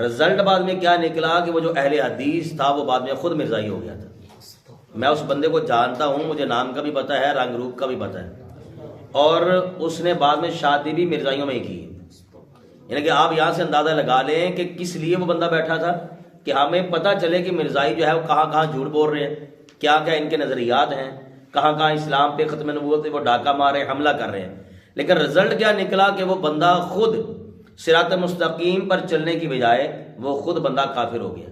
Result بعد میں کیا نکلا کہ وہ جو اہل حدیث تھا وہ بعد میں خود مرزائی ہو گیا تھا. میں اس بندے کو جانتا ہوں، مجھے نام کا بھی پتہ ہے، رنگ روپ کا بھی پتہ ہے، اور اس نے بعد میں شادی بھی مرزائیوں میں ہی کی. یعنی کہ آپ یہاں سے اندازہ لگا لیں کہ کس لیے وہ بندہ بیٹھا تھا، کہ ہمیں پتہ چلے کہ مرزائی جو ہے وہ کہاں کہاں جھوٹ بول رہے ہیں، کیا کیا ان کے نظریات ہیں، کہاں کہاں اسلام پہ ختم نبوت پہ وہ ڈاکہ مار رہے ہیں، حملہ کر رہے ہیں. لیکن رزلٹ کیا نکلا کہ وہ بندہ خود صراط مستقیم پر چلنے کی بجائے وہ خود بندہ کافر ہو گیا،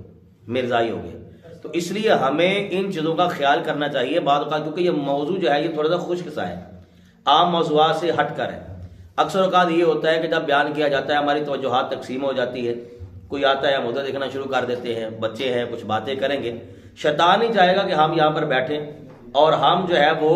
مرزائی ہو گیا. تو اس لیے ہمیں ان چیزوں کا خیال کرنا چاہیے بعض اوقات، کیونکہ یہ موضوع جو ہے یہ تھوڑا سا خشک سا ہے، عام موضوعات سے ہٹ کر ہے. اکثر اوقات یہ ہوتا ہے کہ جب بیان کیا جاتا ہے ہماری توجہات تقسیم ہو جاتی ہے، کوئی آتا ہے ہم ادھر دیکھنا شروع کر دیتے ہیں، بچے ہیں کچھ باتیں کریں گے. شیطان ہی چاہے گا کہ ہم یہاں پر بیٹھیں اور ہم جو ہے وہ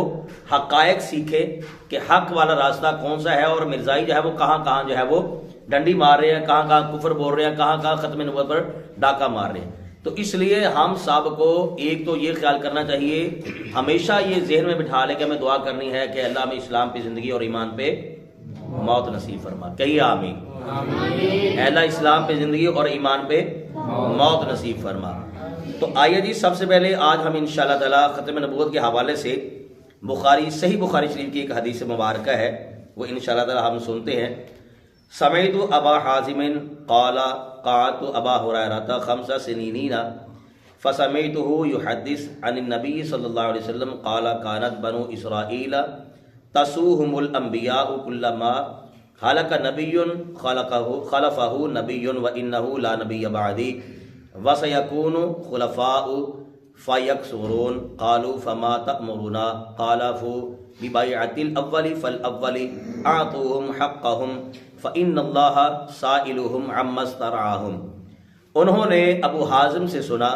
حقائق سیکھیں کہ حق والا راستہ کون سا ہے، اور مرزائی جو ہے وہ کہاں کہاں جو ہے وہ ڈنڈی مار رہے ہیں، کہاں کہاں کفر بول رہے ہیں، کہاں کہاں ختم نبوت پر ڈاکہ مار رہے ہیں. تو اس لیے ہم سب کو ایک تو یہ خیال کرنا چاہیے، ہمیشہ یہ ذہن میں بٹھا لے کہ ہمیں دعا کرنی ہے کہ اللہ ہمیں اسلام پہ زندگی اور ایمان پہ موت نصیب فرما. کہیے آمین. اے اللہ اسلام پہ زندگی اور ایمان پہ موت نصیب فرما. تو آئیے جی، سب سے پہلے آج ہم انشاءاللہ تعالی ختم نبوت کے حوالے سے صحیح بخاری شریف کی ایک حدیث مبارکہ ہے، وہ انشاءاللہ تعالی ہم سنتے ہیں. سمعت ابا حازم قال قعدت ابا هريرة 5 سنين فسمعته يحدث عن النبي صلى الله عليه وسلم قال كانت بنو اسرائيل تسوهم الانبياء كلما خلق نبي خلفه نبي وانه لا نبي بعدي وسيكون خلفاء فيكثرون. قالوا فما تأمرنا؟ قال ببيعة الأول فالأول أعطوهم حقهم فإن الله سائلهم عما استرعاهم. انہوں نے ابو حازم سے سنا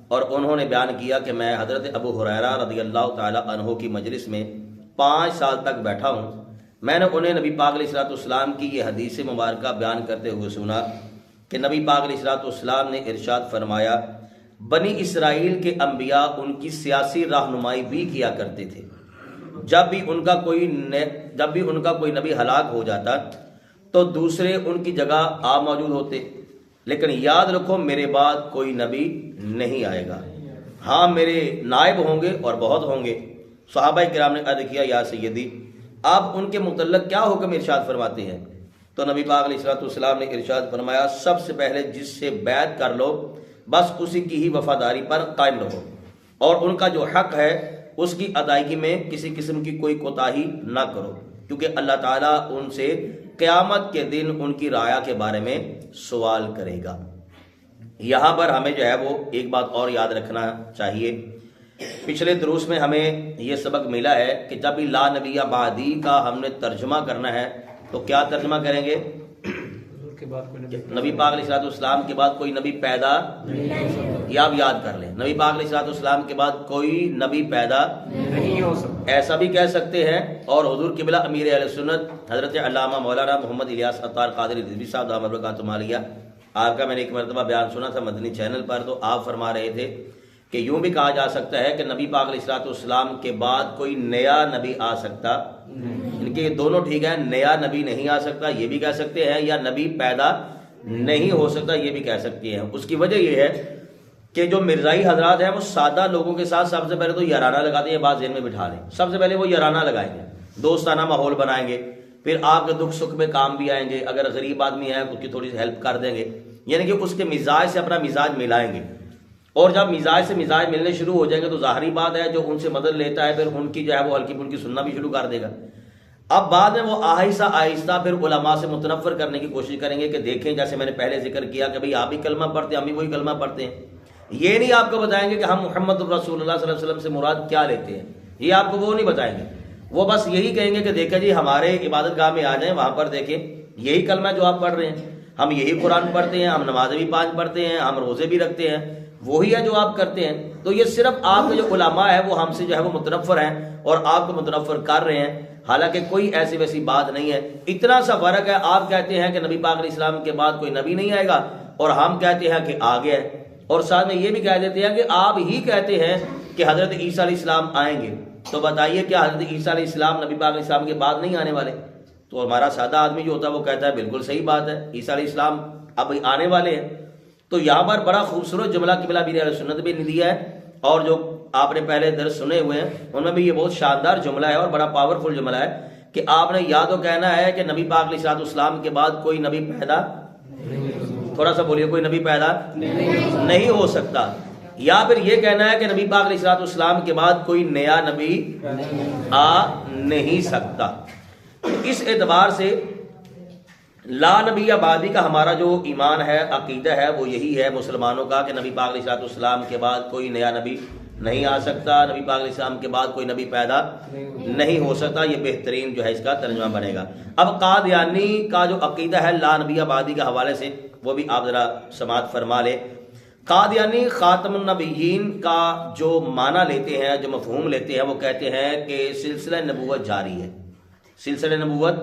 اور انہوں نے بیان کیا کہ میں حضرت ابو ہریرہ رضی اللہ تعالی عنہ کی مجلس میں 5 سال تک بیٹھا ہوں. میں نے انہیں نبی پاک علیہ الصلوۃ والسلام کی یہ حدیث مبارکہ بیان کرتے ہوئے سنا کہ نبی پاک علیہ الصلوۃ والسلام نے ارشاد فرمایا، بنی اسرائیل کے انبیاء ان کی سیاسی رہنمائی بھی کیا کرتے تھے. جب بھی ان کا کوئی نبی ہلاک ہو جاتا تو دوسرے ان کی جگہ آپ موجود ہوتے. لیکن یاد رکھو میرے بعد کوئی نبی نہیں آئے گا، ہاں میرے نائب ہوں گے اور بہت ہوں گے. صحابہ کرام نے عرض کیا یا سیدی آپ ان کے متعلق کیا حکم ارشاد فرماتے ہیں؟ تو نبی پاک علیہ الصلوۃ والسلام نے ارشاد فرمایا، سب سے پہلے جس سے بیعت کر لو بس اسی کی ہی وفاداری پر قائم رہو، اور ان کا جو حق ہے اس کی ادائیگی میں کسی قسم کی کوئی کوتاہی نہ کرو، کیونکہ اللہ تعالیٰ ان سے قیامت کے دن ان کی رعایا کے بارے میں سوال کرے گا. یہاں پر ہمیں جو ہے وہ ایک بات اور یاد رکھنا چاہیے. پچھلے دروس میں ہمیں یہ سبق ملا ہے کہ جب بھی لا نبی بعدی کا ہم نے ترجمہ کرنا ہے تو کیا ترجمہ کریں گے؟ نبی پاک علیہ الصلوۃ والسلام کے بعد کوئی نبی پیدا یہ آپ یاد کر لیں، نبی پاک علیہ الصلوۃ والسلام کے بعد کوئی نبی پیدا نہیں ہو سکتا، ایسا بھی کہہ سکتے ہیں. اور حضور قبلہ امیر اہل سنت حضرت علامہ مولانا محمد الیاس عطار قادری رضوی صاحب دامت برکاتہم عالیہ، آپ کا میں نے ایک مرتبہ بیان سنا تھا مدنی چینل پر، تو آپ فرما رہے تھے کہ یوں بھی کہا جا سکتا ہے کہ نبی پاک علیہ الصلوۃ والسلام کے بعد کوئی نیا نبی آ سکتا، ان کے دونوں ٹھیک ہے، نیا نبی نہیں آ سکتا یہ بھی کہہ سکتے ہیں، یا نبی پیدا نہیں ہو سکتا یہ بھی کہہ سکتے ہیں. اس کی وجہ یہ ہے کہ جو مرزائی حضرات ہیں وہ سادہ لوگوں کے ساتھ سب سے پہلے تو یارانہ لگاتے ہیں. بات ذہن میں بٹھا لیں، سب سے پہلے وہ یارانہ لگائیں گے، دوستانہ ماحول بنائیں گے، پھر آپ کے دکھ سکھ میں کام بھی آئیں گے، اگر غریب آدمی ہے اس کی تھوڑی سی ہیلپ کر دیں گے، یعنی کہ اس کے مزاج سے اپنا مزاج ملائیں گے. اور جب مزاج سے مزاج ملنے شروع ہو جائیں گے تو ظاہری بات ہے جو ان سے مدد لیتا ہے پھر ان کی جو ہے وہ ہلکی پھلکی سننا بھی شروع کر دے گا. اب بعد میں وہ آہستہ آہستہ پھر علماء سے متنفر کرنے کی کوشش کریں گے کہ دیکھیں جیسے میں نے پہلے ذکر کیا کہ بھئی آپ بھی کلمہ پڑھتے ہیں ہم بھی وہی کلمہ پڑھتے ہیں. یہ نہیں آپ کو بتائیں گے کہ ہم محمد رسول اللہ صلی اللہ علیہ وسلم سے مراد کیا لیتے ہیں، یہ آپ کو وہ نہیں بتائیں گے. وہ بس یہی کہیں گے کہ دیکھیں جی ہمارے عبادت گاہ میں آ جائیں، وہاں پر دیکھیں یہی کلمہ جو آپ پڑھ رہے ہیں، ہم یہی قرآن پڑھتے ہیں، ہم نمازیں بھی 5 پڑھتے ہیں، ہم روزے بھی رکھتے ہیں، وہی ہے جو آپ کرتے ہیں. تو یہ صرف آپ کے جو علماء ہیں وہ ہم سے جو ہے وہ متنفر ہیں اور آپ کو متنفر کر رہے ہیں، حالانکہ کوئی ایسی ویسی بات نہیں ہے. اتنا سا فرق ہے، آپ کہتے ہیں کہ نبی پاک علیہ السلام کے بعد کوئی نبی نہیں آئے گا اور ہم کہتے ہیں کہ آ گیا ہے، اور ساتھ میں یہ بھی کہہ دیتے ہیں کہ آپ ہی کہتے ہیں کہ حضرت عیسیٰ علیہ السلام آئیں گے. تو بتائیے کیا حضرت عیسیٰ علیہ السلام نبی پاک علیہ السلام کے بعد نہیں آنے والے؟ تو ہمارا سادہ آدمی جو ہوتا ہے وہ کہتا ہے بالکل صحیح بات ہے، عیسیٰ علیہ السلام اب آنے والے ہیں. تو یہاں پر بڑا خوبصورت جملہ قبلہ امیر اہل سنت بھی نے دیا ہے، اور جو آپ نے پہلے درس سنے ہوئے ہیں ان میں بھی یہ بہت شاندار جملہ ہے اور بڑا پاورفل جملہ ہے کہ آپ نے یا تو کہنا ہے کہ نبی پاک علیہ السلام کے بعد کوئی نبی پیدا، تھوڑا سا بولیے، کوئی نبی پیدا نہیں ہو سکتا، یا پھر یہ کہنا ہے کہ نبی پاک علیہ السلام کے بعد کوئی نیا نبی آ نہیں سکتا۔ اس اعتبار سے لا نبی بعدی کا ہمارا جو ایمان ہے، عقیدہ ہے، وہ یہی ہے مسلمانوں کا کہ نبی پاک علیہ السلام کے بعد کوئی نیا نبی نہیں آ سکتا، نبی پاک علیہ السلام کے بعد کوئی نبی پیدا نہیں ہو سکتا۔ یہ بہترین جو ہے اس کا ترجمہ بنے گا۔ اب قادیانی کا جو عقیدہ ہے لا نبی بعدی کے حوالے سے وہ بھی آپ ذرا سماعت فرما لیں۔ قادیانی خاتم النبیین کا جو معنی لیتے ہیں، جو مفہوم لیتے ہیں، وہ کہتے ہیں کہ سلسلہ نبوت جاری ہے۔ سلسلہ نبوت،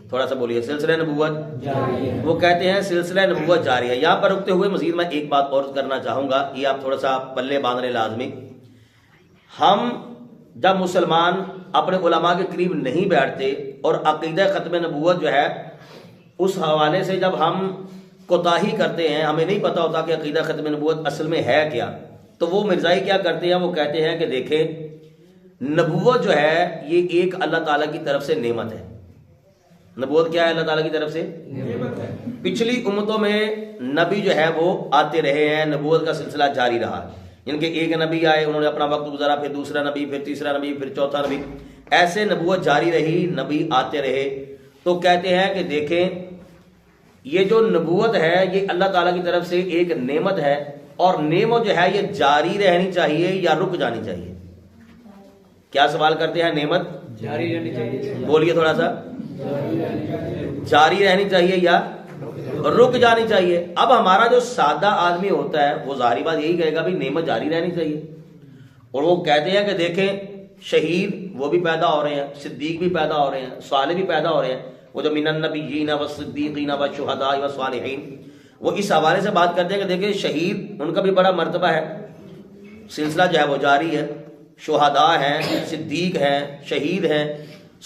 تھوڑا سا بولیے، سلسلہ نبوت جاری ہے۔ وہ کہتے ہیں سلسلہ نبوت جاری ہے۔ یہاں پر رکتے ہوئے مزید میں ایک بات اور کرنا چاہوں گا، یہ آپ تھوڑا سا پلے باندھ لیں لازمی۔ ہم جب مسلمان اپنے علماء کے قریب نہیں بیٹھتے اور عقیدہ ختم نبوت جو ہے اس حوالے سے جب ہم کوتاہی کرتے ہیں، ہمیں نہیں پتہ ہوتا کہ عقیدہ ختم نبوت اصل میں ہے کیا، تو وہ مرزائی کیا کرتے ہیں، وہ کہتے ہیں کہ دیکھیں نبوت جو ہے یہ ایک اللہ تعالیٰ کی طرف سے نعمت ہے۔ نبوت کیا ہے؟ اللہ تعالیٰ کی طرف سے نعمت ہے۔ پچھلی امتوں میں نبی جو ہے وہ آتے رہے ہیں، نبوت کا سلسلہ جاری رہا، ان کے ایک نبی آئے، انہوں نے اپنا وقت گزارا، پھر دوسرا نبی، پھر تیسرا نبی، پھر چوتھا نبی، ایسے نبوت جاری رہی، نبی آتے رہے۔ تو کہتے ہیں کہ دیکھیں یہ جو نبوت ہے یہ اللہ تعالیٰ کی طرف سے ایک نعمت ہے، اور نعمت جو ہے یہ جاری رہنی چاہیے یا رک جانی چاہیے؟ کیا سوال کرتے ہیں؟ نعمت جاری رہنی چاہیے، بولیے تھوڑا سا، جاری رہنی چاہیے یا رک جانی چاہیے؟ اب ہمارا جو سادہ آدمی ہوتا ہے وہ ظاہری بات یہی کہے گا بھی نعمت جاری رہنی چاہیے، اور وہ کہتے ہیں کہ دیکھیں شہید وہ بھی پیدا ہو رہے ہیں، صدیق بھی پیدا ہو رہے ہیں، صالح بھی پیدا ہو رہے ہیں، وہ جو من النبیین والصدیقین والشہداء والصالحین، وہ اس حوالے سے بات کرتے ہیں کہ دیکھیں شہید ان کا بھی بڑا مرتبہ ہے، سلسلہ جو ہے وہ جاری ہے، شہداء ہیں، صدیق ہیں، شہید ہیں،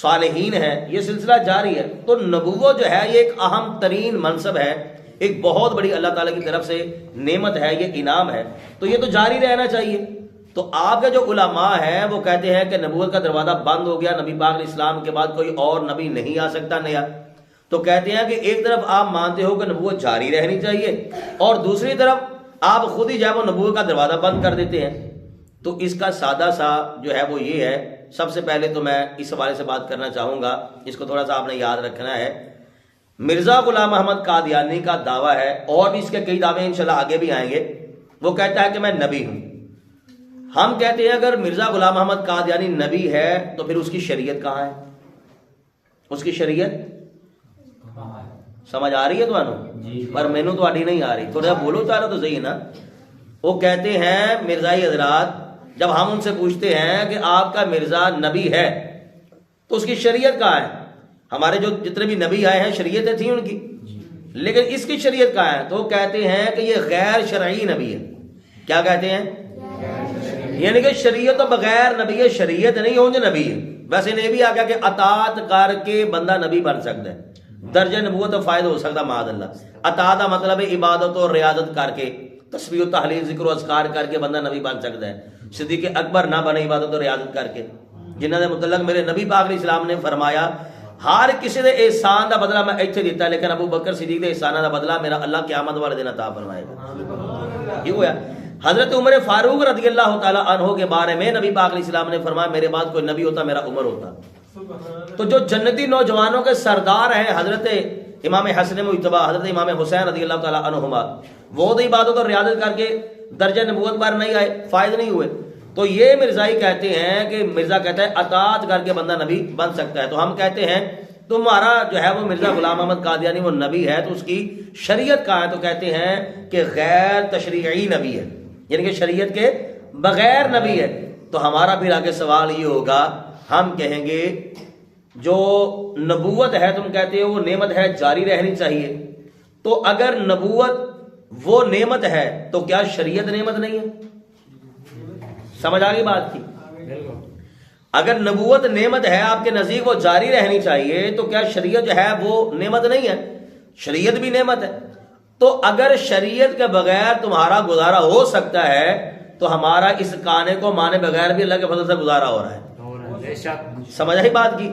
صالحین ہیں، یہ سلسلہ جاری ہے۔ تو نبوت جو ہے یہ ایک اہم ترین منصب ہے، ایک بہت بڑی اللہ تعالیٰ کی طرف سے نعمت ہے، یہ انعام ہے، تو یہ تو جاری رہنا چاہیے۔ تو آپ کے جو علماء ہیں وہ کہتے ہیں کہ نبوت کا دروازہ بند ہو گیا، نبی پاک علیہ السلام کے بعد کوئی اور نبی نہیں آ سکتا نیا۔ تو کہتے ہیں کہ ایک طرف آپ مانتے ہو کہ نبوت جاری رہنی چاہیے، اور دوسری طرف آپ خود ہی جو ہے وہ نبوت کا دروازہ بند کر دیتے ہیں۔ تو اس کا سادہ سا جو ہے وہ یہ ہے، سب سے پہلے تو میں اس حوالے سے بات کرنا چاہوں گا، اس کو تھوڑا سا آپ نے یاد رکھنا ہے۔ مرزا غلام احمد قادیانی کا دعویٰ ہے، اور بھی اس کے کئی دعوے انشاءاللہ آگے بھی آئیں گے، وہ کہتا ہے کہ میں نبی ہوں۔ ہم کہتے ہیں اگر مرزا غلام احمد قادیانی نبی ہے تو پھر اس کی شریعت کہاں ہے؟ اس کی شریعت سمجھ آ رہی ہے تمہیں؟ پر مینوں تو آڈی نہیں آ رہی، تھوڑا بولو چاہ رہا تو صحیح نا۔ وہ کہتے ہیں مرزائی حضرات، جب ہم ان سے پوچھتے ہیں کہ آپ کا مرزا نبی ہے تو اس کی شریعت کہاں ہے؟ ہمارے جو جتنے بھی نبی آئے ہیں شریعتیں تھیں ان کی، لیکن اس کی شریعت کہاں ہے؟ تو کہتے ہیں کہ یہ غیر شرعی نبی ہے۔ کیا کہتے ہیں؟ یعنی کہ شریعت تو بغیر نبی ہے، شریعت نہیں ہوں جو نبی ہے۔ ویسے نے بھی آ گیا کہ اطاعت کر کے بندہ نبی بن سکتا ہے، درجہ نبوت تو فائدہ ہو سکتا معاذ اللہ۔ اطاعت کا مطلب ہے عبادت اور ریاضت کر کے، تسبیح و تحلیل ذکر و اذکار کر کے بندہ نبی بن سکتا ہے۔ صدیق اکبر نہ بنے عبادت و ریاضت کر کے، جنہاں دے متعلق میرے نبی پاک علیہ السلام نے فرمایا ہر کسی دے احسان دا بدلہ میں ایتھے دیتا ہے، لیکن ابو بکر صدیق دے احسان دا بدلہ میرا اللہ قیامت والے دن عطا فرمائے گا۔ یہ ہوا حضرت عمر فاروق رضی اللہ تعالیٰ عنہ کے بارے میں نبی پاک علیہ السلام نے فرمایا میرے بعد کوئی نبی ہوتا میرا عمر ہوتا۔ تو جو جنتی نوجوانوں کے سردار ہیں حضرت امام حسن مجتبی، حضرت امام حسین رضی اللہ تعالیٰ عنہما، وہ تو عبادت اور ریاضت کر کے درجہ نبوت پر نہیں آئے، فائد نہیں ہوئے۔ تو یہ مرزائی کہتے ہیں کہ مرزا کہتا ہے اطاعت کر کے بندہ نبی بن سکتا ہے۔ تو ہم کہتے ہیں تمہارا جو ہے وہ مرزا غلام احمد قادیانی وہ نبی ہے تو اس کی شریعت کہاں ہے؟ تو کہتے ہیں کہ غیر تشریعی نبی ہے، یعنی کہ شریعت کے بغیر نبی ہے۔ تو ہمارا پھر آگے سوال یہ ہوگا، ہم کہیں گے جو نبوت ہے تم کہتے ہو وہ نعمت ہے، جاری رہنی چاہیے، تو اگر نبوت وہ نعمت ہے تو کیا شریعت نعمت نہیں ہے؟ سمجھ آ گئی بات کی؟ اگر نبوت نعمت ہے آپ کے نزدیک وہ جاری رہنی چاہیے، تو کیا شریعت جو ہے وہ نعمت نہیں ہے؟ شریعت بھی نعمت ہے۔ تو اگر شریعت کے بغیر تمہارا گزارا ہو سکتا ہے تو ہمارا اس کانے کو مانے بغیر بھی اللہ کے فضل سے گزارا ہو رہا ہے. سمجھ آئی بات کی؟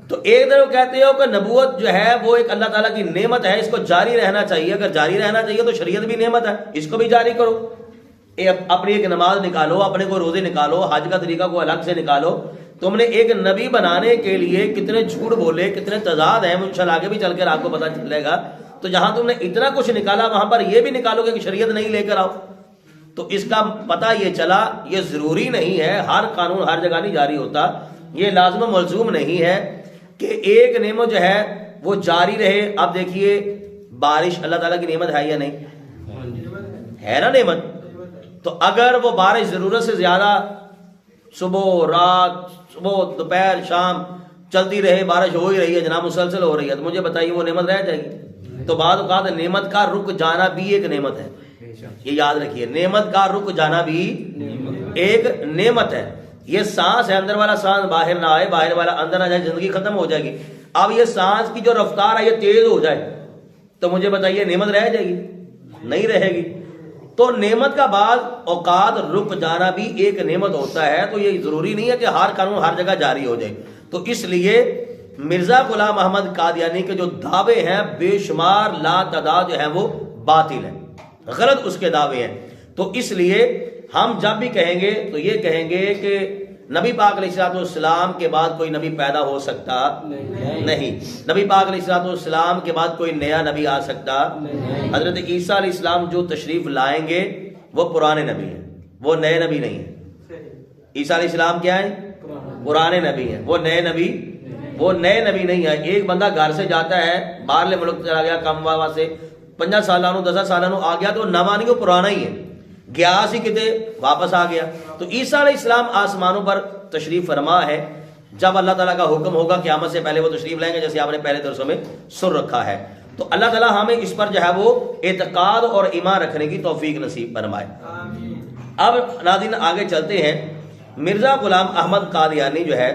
تو ایک طرف کہتے ہو کہ نبوت جو ہے وہ ایک اللہ تعالیٰ کی نعمت ہے، اس کو جاری رہنا چاہیے. اگر جاری رہنا چاہیے تو شریعت بھی نعمت ہے، اس کو بھی جاری کرو. اپنی ایک نماز نکالو، اپنے کو روزے نکالو، حج کا طریقہ کو الگ سے نکالو. تم نے ایک نبی بنانے کے لیے کتنے جھوٹ بولے، کتنے تضاد ہیں، انشاءاللہ آگے بھی چل کر آپ کو پتہ چلے گا. تو جہاں تم نے اتنا کچھ نکالا وہاں پر یہ بھی نکالو گے کہ شریعت نہیں لے کر آؤ. تو اس کا پتہ یہ چلا یہ ضروری نہیں ہے، ہر قانون ہر جگہ نہیں جاری ہوتا. یہ لازم و ملزوم نہیں ہے کہ ایک نعمت جو ہے وہ جاری رہے. اب دیکھیے بارش اللہ تعالیٰ کی نعمت ہے یا نہیں؟ ہے نا نعمت. تو اگر وہ بارش ضرورت سے زیادہ صبح رات، صبح دوپہر شام چلتی رہے، بارش ہو ہی رہی ہے جناب، مسلسل ہو رہی ہے، تو مجھے بتائیے وہ نعمت رہ جائے گی؟ تو بعض اوقات نعمت کا رک جانا بھی ایک نعمت ہے. یہ یاد رکھیے، نعمت کا رک جانا بھی ایک نعمت ہے. یہ سانس ہے، اندر والا سانس باہر نہ آئے، باہر والا اندر نہ جائے، زندگی ختم ہو جائے گی. اب یہ سانس کی جو رفتار ہے یہ تیز ہو جائے تو مجھے بتائیے نعمت رہ جائے گی؟ نہیں رہے گی. تو نعمت کا بعض اوقات رک جانا بھی ایک نعمت ہوتا ہے. تو یہ ضروری نہیں ہے کہ ہر قانون ہر جگہ جاری ہو جائے. تو اس لیے مرزا غلام احمد قادیانی کے جو دعوے ہیں بے شمار لا تعداد جو ہیں وہ باطل ہیں، غلط اس کے دعوے ہیں. تو اس لیے ہم جب بھی کہیں گے تو یہ کہیں گے کہ نبی پاک علیہ الصلوۃ والسلام کے بعد کوئی نبی پیدا ہو سکتا نہیں. نبی پاک علیہ الصلوۃ والسلام کے بعد کوئی نیا نبی آ سکتا. حضرت عیسیٰ علیہ السلام جو تشریف لائیں گے وہ پرانے نبی ہیں، وہ نئے نبی نہیں ہیں. عیسیٰ علیہ السلام کیا ہیں؟ پرانے نبی ہیں، وہ نئے نبی نہیں ہے. ایک بندہ گھر سے جاتا ہے، باہرلے ملک چلا گیا کم وہاں سے 50 سالانو 10 سالانو آ گیا تو نواں نہیں، وہ پرانا ہی ہے، گیا سی کتے واپس آ گیا. تو عیسیٰ علیہ السلام آسمانوں پر تشریف فرما ہے. جب اللہ تعالیٰ کا حکم ہوگا قیامت سے پہلے وہ تشریف لائیں گے، جیسے آپ نے پہلے درسوں میں سن رکھا ہے. تو اللہ تعالیٰ ہمیں اس پر جو ہے وہ اعتقاد اور ایمان رکھنے کی توفیق نصیب فرمائے. اب ناظرین آگے چلتے ہیں. مرزا غلام احمد قادیانی جو ہے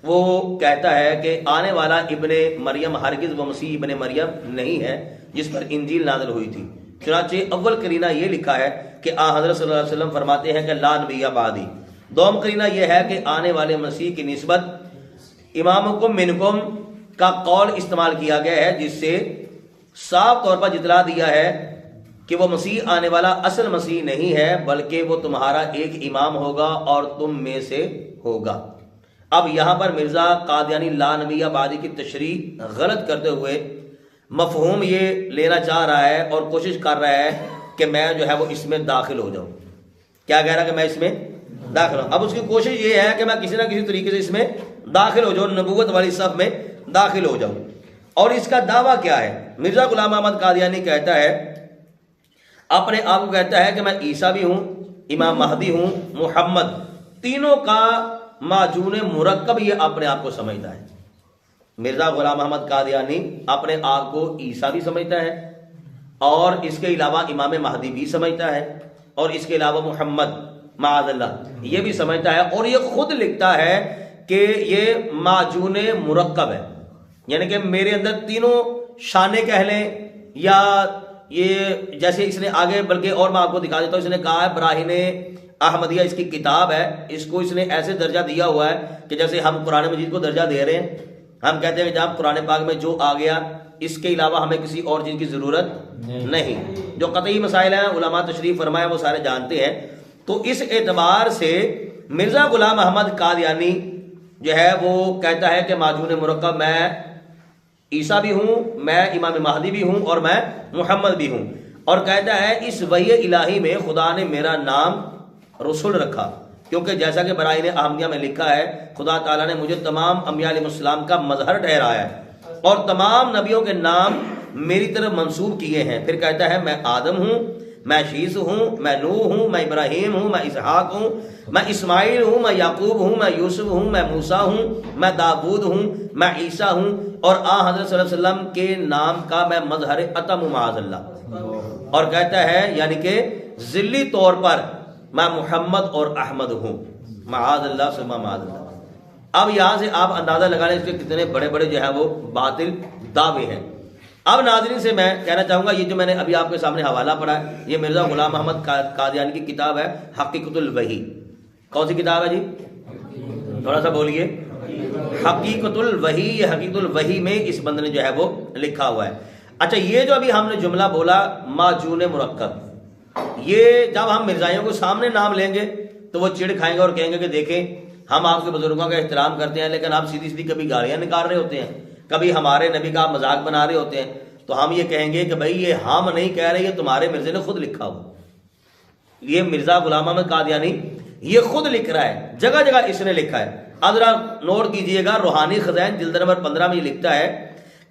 وہ کہتا ہے کہ آنے والا ابن مریم ہرگز وہ مسیح ابن مریم نہیں ہے جس پر انجیل نازل ہوئی تھی. چنانچہ اول قرینہ یہ لکھا ہے کہ حضرت صلی اللہ علیہ وسلم فرماتے ہیں کہ لا نبی بعدی. دوم قرینہ یہ ہے کہ آنے والے مسیح کی نسبت امامکم منکم کا قول استعمال کیا گیا ہے، جس سے صاف طور پر جتلا دیا ہے کہ وہ مسیح آنے والا اصل مسیح نہیں ہے، بلکہ وہ تمہارا ایک امام ہوگا اور تم میں سے ہوگا. اب یہاں پر مرزا قادیانی لا نبی بعدی کی تشریح غلط کرتے ہوئے مفہوم یہ لینا چاہ رہا ہے اور کوشش کر رہا ہے کہ میں جو ہے وہ اس میں داخل ہو جاؤں. کیا کہہ رہا کہ میں اس میں داخل ہوں؟ اب اس کی کوشش یہ ہے کہ میں کسی نہ کسی طریقے سے اس میں داخل ہو جاؤں، نبوت والی صف میں داخل ہو جاؤں. اور اس کا دعویٰ کیا ہے؟ مرزا غلام احمد قادیانی کہتا ہے، اپنے آپ کو کہتا ہے کہ میں عیسیٰ بھی ہوں، امام مہدی ہوں، محمد، تینوں کا معجون مرکب یہ اپنے آپ کو سمجھتا ہے. مرزا غلام احمد قادیانی اپنے آپ کو عیسیٰ بھی سمجھتا ہے اور اس کے علاوہ امام مہدی بھی سمجھتا ہے اور اس کے علاوہ محمد معاذ اللہ یہ بھی سمجھتا ہے. اور یہ خود لکھتا ہے کہ یہ معجون مرکب ہے، یعنی کہ میرے اندر تینوں شانے کہہ لیں، یا یہ جیسے اس نے آگے بلکہ اور میں آپ کو دکھا دیتا ہوں، اس نے کہا ہے براہین احمدیہ اس کی کتاب ہے، اس کو اس نے ایسے درجہ دیا ہوا ہے کہ جیسے ہم قرآن مجید کو درجہ دے رہے ہیں. ہم کہتے ہیں کہ جب قرآن پاک میں جو آ گیا اس کے علاوہ ہمیں کسی اور چیز کی ضرورت نہیں. جو قطعی مسائل ہیں علماء تشریف فرمائے وہ سارے جانتے ہیں. تو اس اعتبار سے مرزا غلام احمد قادیانی جو ہے وہ کہتا ہے کہ معجون مرکب میں عیسیٰ بھی ہوں، میں امام مہدی بھی ہوں اور میں محمد بھی ہوں. اور کہتا ہے اس وحی الہی میں خدا نے میرا نام رسول رکھا، کیونکہ جیسا کہ برائن احمدیہ میں لکھا ہے خدا تعالیٰ نے مجھے تمام انبیاء علیہ السلام کا مظہر ٹھہرایا ہے اور تمام نبیوں کے نام میری طرف منسوب کیے ہیں. پھر کہتا ہے میں آدم ہوں، میں شیس ہوں، میں نوح ہوں، میں ابراہیم ہوں، میں اسحاق ہوں، میں اسماعیل ہوں، میں یعقوب ہوں، میں یوسف ہوں، میں موسیٰ ہوں، میں داود ہوں، میں عیسیٰ ہوں، اور حضرت صلی اللہ علیہ وسلم کے نام کا میں مظہر اتم معاذ اللہ. اور کہتا ہے یعنی کہ ذلی طور پر میں محمد اور احمد ہوں، معاذ اللہ ثم معاذ اللہ. اب یہاں سے آپ اندازہ لگا لیں اس کے کتنے بڑے بڑے جو ہے وہ باطل دعوے ہیں. اب ناظرین سے میں کہنا چاہوں گا، یہ جو میں نے ابھی آپ کے سامنے حوالہ پڑھا ہے، یہ مرزا غلام محمد قادیانی کی کتاب ہے حقیقت الوحی۔ کون سی کتاب ہے جی؟ تھوڑا سا بولیے۔ حقیقت الوحی، یہ حقیقت الوحی میں اس بندے نے جو ہے وہ لکھا ہوا ہے۔ اچھا، یہ جو ابھی ہم نے جملہ بولا معجون مرکب، یہ جب ہم مرزائیوں کو سامنے نام لیں گے تو وہ چڑ کھائیں گے اور کہیں گے کہ دیکھیں ہم آپ کے بزرگوں کا احترام کرتے ہیں، لیکن آپ سیدھی سیدھی کبھی گالیاں نکال رہے ہوتے ہیں، کبھی ہمارے نبی کا مذاق بنا رہے ہوتے ہیں، تو ہم یہ کہیں گے کہ بھائی یہ ہم نہیں کہہ رہے، یہ تمہارے مرزے نے خود لکھا ہو۔ یہ مرزا غلام محمد قادیانی یہ خود لکھ رہا ہے، جگہ جگہ اس نے لکھا ہے۔ اب ذرا نوٹ کیجئے گا، روحانی خزائن جلد نمبر 15 میں یہ لکھتا ہے،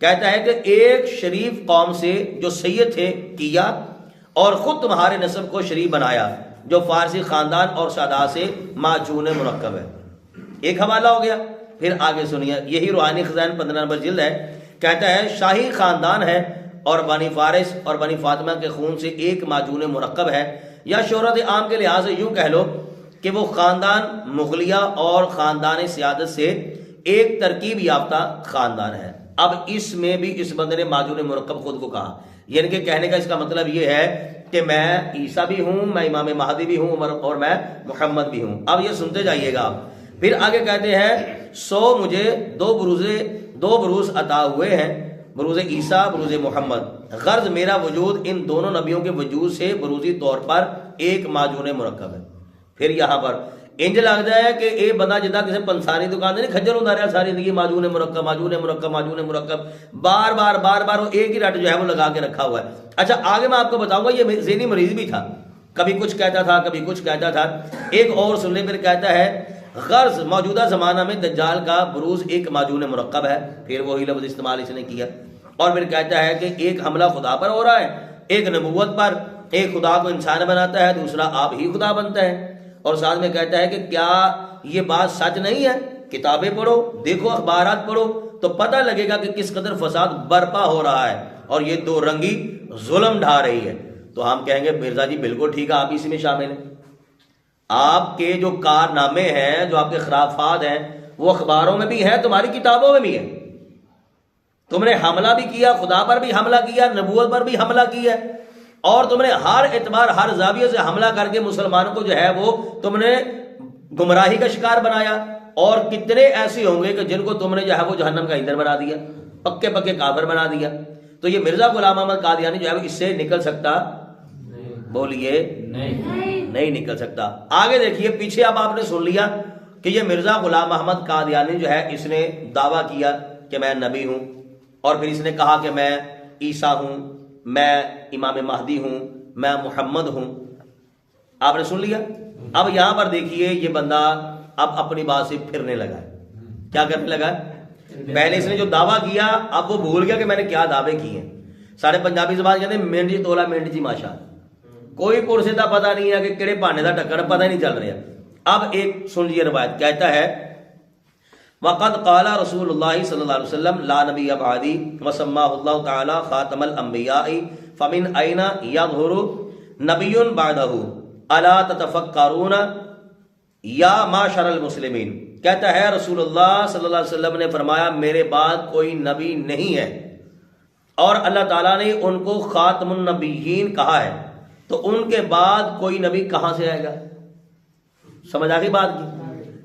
کہتا ہے کہ ایک شریف قوم سے جو سید تھے کیا، اور خود تمہارے نسب کو شریف بنایا، جو فارسی خاندان اور سادات سے معجون مرکب ہے۔ ایک حوالہ ہو گیا، پھر آگے سنیے، یہی روحانی خزائن 15 نمبر جلد ہے، کہتا ہے شاہی خاندان ہے اور بنی فارس اور بنی فاطمہ کے خون سے ایک معجون مرکب ہے، یا شہرت عام کے لحاظ سے یوں کہہ لو کہ وہ خاندان مغلیہ اور خاندان سیادت سے ایک ترکیب یافتہ خاندان ہے۔ اب اس میں بھی اس بندے نے معجون مرکب خود کو کہا، یعنی کہ کہنے کا اس کا مطلب یہ ہے کہ میں عیسیٰ بھی ہوں، میں امام مہدی بھی ہوں، اور میں محمد بھی ہوں۔ اب یہ سنتے جائیے گا۔ پھر آگے کہتے ہیں سو مجھے دو بروز عطا ہوئے ہیں، بروز عیسیٰ، بروز محمد، غرض میرا وجود ان دونوں نبیوں کے وجود سے بروزی طور پر ایک معجون مرکب ہے۔ پھر یہاں پر انج لگ جائے کہ اے بندہ جدا کسی پنساری دکان نہیں کھجر ہوں رہا ساری زندگی معجون مرکب معجون مرکب معجون مرکب، بار بار وہ ایک ہی رٹ جو ہے وہ لگا کے رکھا ہوا ہے۔ اچھا آگے میں آپ کو بتاؤں گا یہ ذہنی مریض بھی تھا، کبھی کچھ کہتا تھا کبھی کچھ کہتا تھا۔ ایک اور سن لیں، پھر کہتا ہے غرض موجودہ زمانہ میں دجال کا بروز ایک معجون مرکب ہے، پھر وہی لفظ استعمال اس نے کیا۔ اور پھر کہتا ہے کہ ایک حملہ خدا پر ہو رہا ہے، ایک نبوت پر، ایک خدا کو انسان بناتا ہے، دوسرا آپ ہی خدا بنتا ہے۔ اور ساتھ میں کہتا ہے کہ کیا یہ بات سچ نہیں ہے؟ کتابیں پڑھو، دیکھو اخبارات پڑھو تو پتہ لگے گا کہ کس قدر فساد برپا ہو رہا ہے اور یہ دو رنگی ظلم ڈھا رہی ہے۔ تو ہم کہیں گے مرزا جی بالکل ٹھیک ہے، آپ اسی میں شامل ہیں۔ آپ کے جو کارنامے ہیں، جو آپ کے خرافات ہیں، وہ اخباروں میں بھی ہیں، تمہاری کتابوں میں بھی ہیں۔ تم نے حملہ بھی کیا، خدا پر بھی حملہ کیا، نبوت پر بھی حملہ کیا، اور تم نے ہر اعتبار ہر زاویے سے حملہ کر کے مسلمانوں کو جو ہے وہ تم نے گمراہی کا شکار بنایا، اور کتنے ایسے ہوں گے کہ جن کو تم نے جو ہے وہ جہنم کا ایندھن بنا دیا، پکے پکے کافر بنا دیا۔ تو یہ مرزا غلام محمد قادیانی جو ہے وہ اس سے نکل سکتا؟ بولیے نہیں نکل سکتا۔ آگے دیکھیے پیچھے، اب آپ نے سن لیا کہ یہ مرزا غلام محمد قادیانی جو ہے اس نے دعویٰ کیا کہ میں نبی ہوں، اور پھر اس نے کہا کہ میں عیسیٰ ہوں، میں امام مہدی ہوں، میں محمد ہوں۔ آپ نے سن لیا۔ اب یہاں پر دیکھیے یہ بندہ اب اپنی بات سے پھرنے لگا ہے۔ کیا کرنے لگا ہے؟ پہلے اس نے جو دعویٰ کیا اب وہ بھول گیا کہ میں نے کیا دعوے کیے ہیں۔ سارے پنجابی زبان کہتے ہیں منڈ جی تولا منڈ جی ماشا، کوئی پرسیدہ پتہ نہیں ہے کہ کہڑے بہانے کا ٹکر پتہ ہی نہیں چل رہا۔ اب ایک سن لیجیے روایت، کہتا ہے وقد قال رسول اللہ صلی اللہ علیہ وسلم لا نبی بعدی وسماہ اللہ تعالی خاتم الانبیاء فمن این یظہر نبی بعدہ الا تتفکرون یا معشر المسلمین۔ کہتا ہے رسول اللہ صلی اللہ علیہ وسلم نے فرمایا میرے بعد کوئی نبی نہیں ہے، اور اللہ تعالیٰ نے ان کو خاتم النبیین کہا ہے، تو ان کے بعد کوئی نبی کہاں سے آئے گا؟ سمجھ آ گئی بات کی؟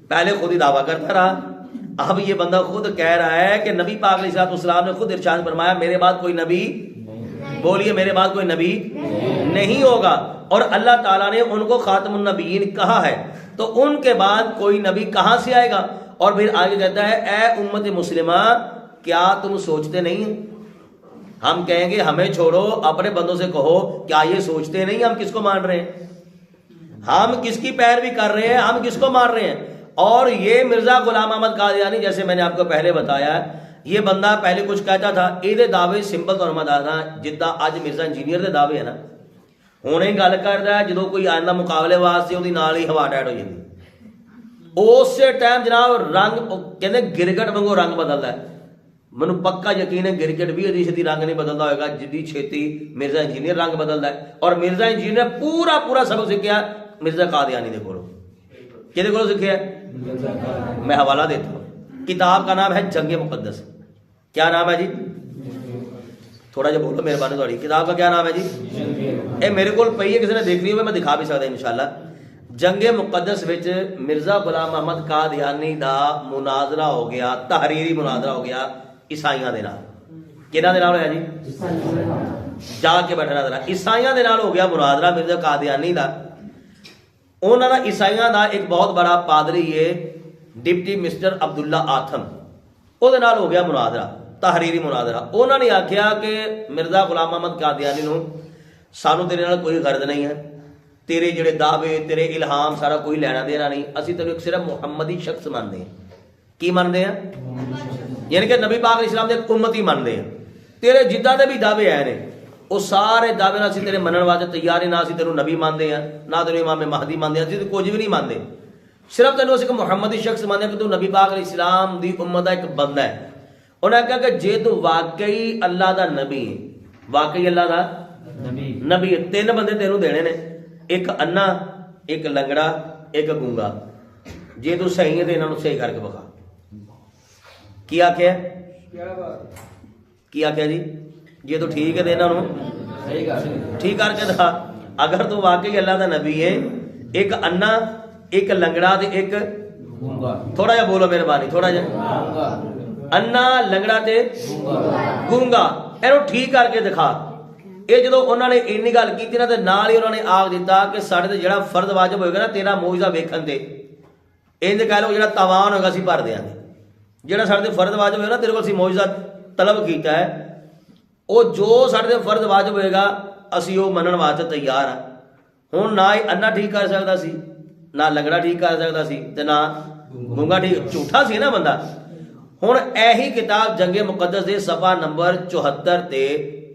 پہلے خود ہی دعویٰ کرتا رہا، اب یہ بندہ خود کہہ رہا ہے کہ نبی پاک علیہ السلام نے خود ارشاد فرمایا میرے بعد کوئی نبی، بولیے میرے بعد کوئی نبی نہیں ہوگا، اور اللہ تعالیٰ نے ان کو خاتم النبیین کہا ہے، تو ان کے بعد کوئی نبی کہاں سے آئے گا؟ اور پھر آگے کہتا ہے اے امت مسلمہ کیا تم سوچتے نہیں ہیں؟ ہم کہیں گے ہمیں چھوڑو، اپنے بندوں سے کہو کیا یہ سوچتے نہیں ہم کس کو مان رہے ہیں، ہم کس کی پیروی کر رہے ہیں، ہم کس کو مان رہے ہیں؟ اور یہ مرزا غلام محمد قادیانی جیسے میں نے آپ کو پہلے بتایا ہے، یہ بندہ پہلے کچھ کہتا تھا، یہ دعوے سمپل طور پر آنا جدہ اج مرزا انجینئر دے دعوے ہے نا، ہوں ہی گل کرتا ہے جدو کوئی آئندہ مقابلے واسطے وہ نال ہی ہوا ٹائٹ ہو جاتی، اسی ٹائم جناب رنگ کہتے گرگٹ وانگو رنگ بدلتا ہے۔ مجھے پکا یقین ہے گرگٹ بھی ادھی چھتی رنگ نہیں بدلتا ہوئے گا جدی چھتی مرزا انجینئر رنگ بدلتا ہے، اور مرزا انجینئر پورا سبق سیکھا مرزا قادیانی دے کولوں۔ کہتے کولوں سیکھا ہے؟ میں حوالہ دیتا ہوں، کتاب کا نام ہے جنگ مقدس۔ کیا نام ہے جی؟ تھوڑا جا بولو مہربانی تھوڑی. کتاب کا کیا نام ہے جی؟ اے میرے کو پئی ہے, کسی نے دیکھ لی ہوئی, میں دکھا بھی سکتا انشاءاللہ. جنگ مقدس وچ مرزا غلام احمد قادیانی دا مناظرہ ہو گیا, تحریری مناظرہ ہو گیا عیسائیاں دے نال. کہنا دے نال ہویا جی؟ جا کے بیٹھنا ذرا. عیسائیاں دے نال ہو گیا مناظرہ مرزا قادیانی دا. انہاں دا عیسائیاں دا ایک بہت بڑا پادری ہے ڈپٹی مسٹر عبداللہ آتھم, او دے نال ہو گیا مناظرہ, تحریری مناظرہ. انہوں نے آخیا کہ مرزا غلام احمد قادیانی نو سانو تیرے نال کوئی غرض نہیں ہے, تیرے جڑے دعوے تیرے الہام سارا کوئی لینا دینا نہیں, اسی تینوں ایک صرف محمدی شخص مانتے ہیں. کی مانتے ہیں؟ یعنی کہ نبی پاک علیہ السلام دے امتی مانتے ہیں. تیرے جدہ دے بھی دعوے آئے نے وہ سارے دعوے نہ اسی تیرے منن واسطے تیار ہیں, نہ اسی تینوں نبی مانتے ہیں, نہ تینوں امام مہدی مانتے ہیں, اسی تو کچھ بھی نہیں مانتے, صرف تینوں اسی ایک محمدی شخص مانتے ہیں کہ تو نبی پاک علیہ السلام دی امت دا ایک بندہ ہے. انہوں نے کہا کہ جے تو واقعی اللہ دا نبی ہے, واقعی اللہ دا نبی ہے, 3 بندے تینوں دینے نے, ایک انا, ایک لنگڑا, ایک گونگا. جے تو صحیح ہے تو انہوں نے صحیح کر کے بخا. کیا کیا کیا کیا جی؟ جے تو ٹھیک ہے تو انہوں نے ٹھیک کر کے دکھا. اگر تو واقعی اللہ دا نبی ہے, ایک انا, ایک لنگڑا تے ایک تھوڑا جا بولو مہربانی, تھوڑا جا انا لنگڑا تے گونگا, اینو ٹھیک کر کے دکھا. یہ جدو انہوں نے اینی گل کی نا تے نال ہی انہوں نے آگ دیتا کہ ساڈے تے جڑا فرض واجب ہوئے گا نا تیرا معجزہ ویکھن تے, انج کہہ لو جڑا تاوان ہوگا اسی بھر دیاں گے. جڑا ساڈے تے فرض واجب ہوئے گا نا تیرے کول اسی معجزہ طلب کیتا ہے, وہ جو ساڈے تے فرض واجب ہوئے گا اسی وہ منن واسطے تیار ہاں. ہن نہ ہی انا ٹھیک کر سکدا سی, نہ لنگڑا ٹھیک کر سکدا سی, تے نہ گونگا ٹھیک, جھوٹا سی نا بندہ. ہن ایہی کتاب جنگ مقدس دے صفحہ نمبر 74 تے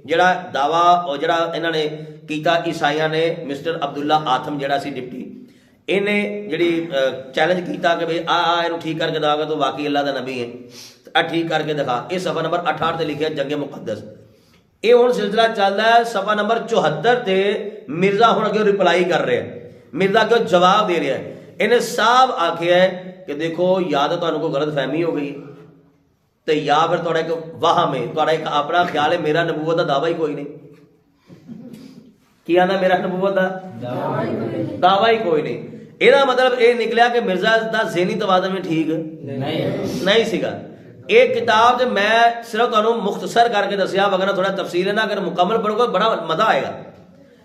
جڑا دعویٰ اور جڑا انہوں نے کیتا عیسائیاں نے, مسٹر عبداللہ آتھم جڑا سی ڈپٹی, انہیں جڑی چیلنج کیتا کہ بھئی اینو ٹھیک کر کے دکھا کہ تو واقعی اللہ دا نبی ہے, ٹھیک کر کے دکھا. یہ صفحہ نمبر 68 تے لکھیا جنگ مقدس. یہ ہن سلسلہ چل رہا ہے صفحہ نمبر 74 تے. مرزا ہن اگے رپلائی کر رہے ہیں, مرزا اگے جواب دے رہا ہے. انہیں صاحب آکھیا ہے کہ دیکھو یا تو تانوں کوئی غلط فہمی ہو گئی تے یا پھر تھوڑا ایک وہم ہے, تھوڑا ایک اپنا خیال ہے, میرا نبوت دا دعویٰ ہی کوئی نہیں. کی آنا میرا نبوت دا دعویٰ ہی کوئی نہیں. یہ مطلب یہ نکلیا کہ مرزا دا ذہنی توازن میں ٹھیک نہیں سیگا. ایک کتاب جو میں صرف تمہیں مختصر کر کے دسیا, وغیرہ تھوڑا تفصیل ہے نا, اگر مکمل پڑھو گے بڑا مزہ آئے گا.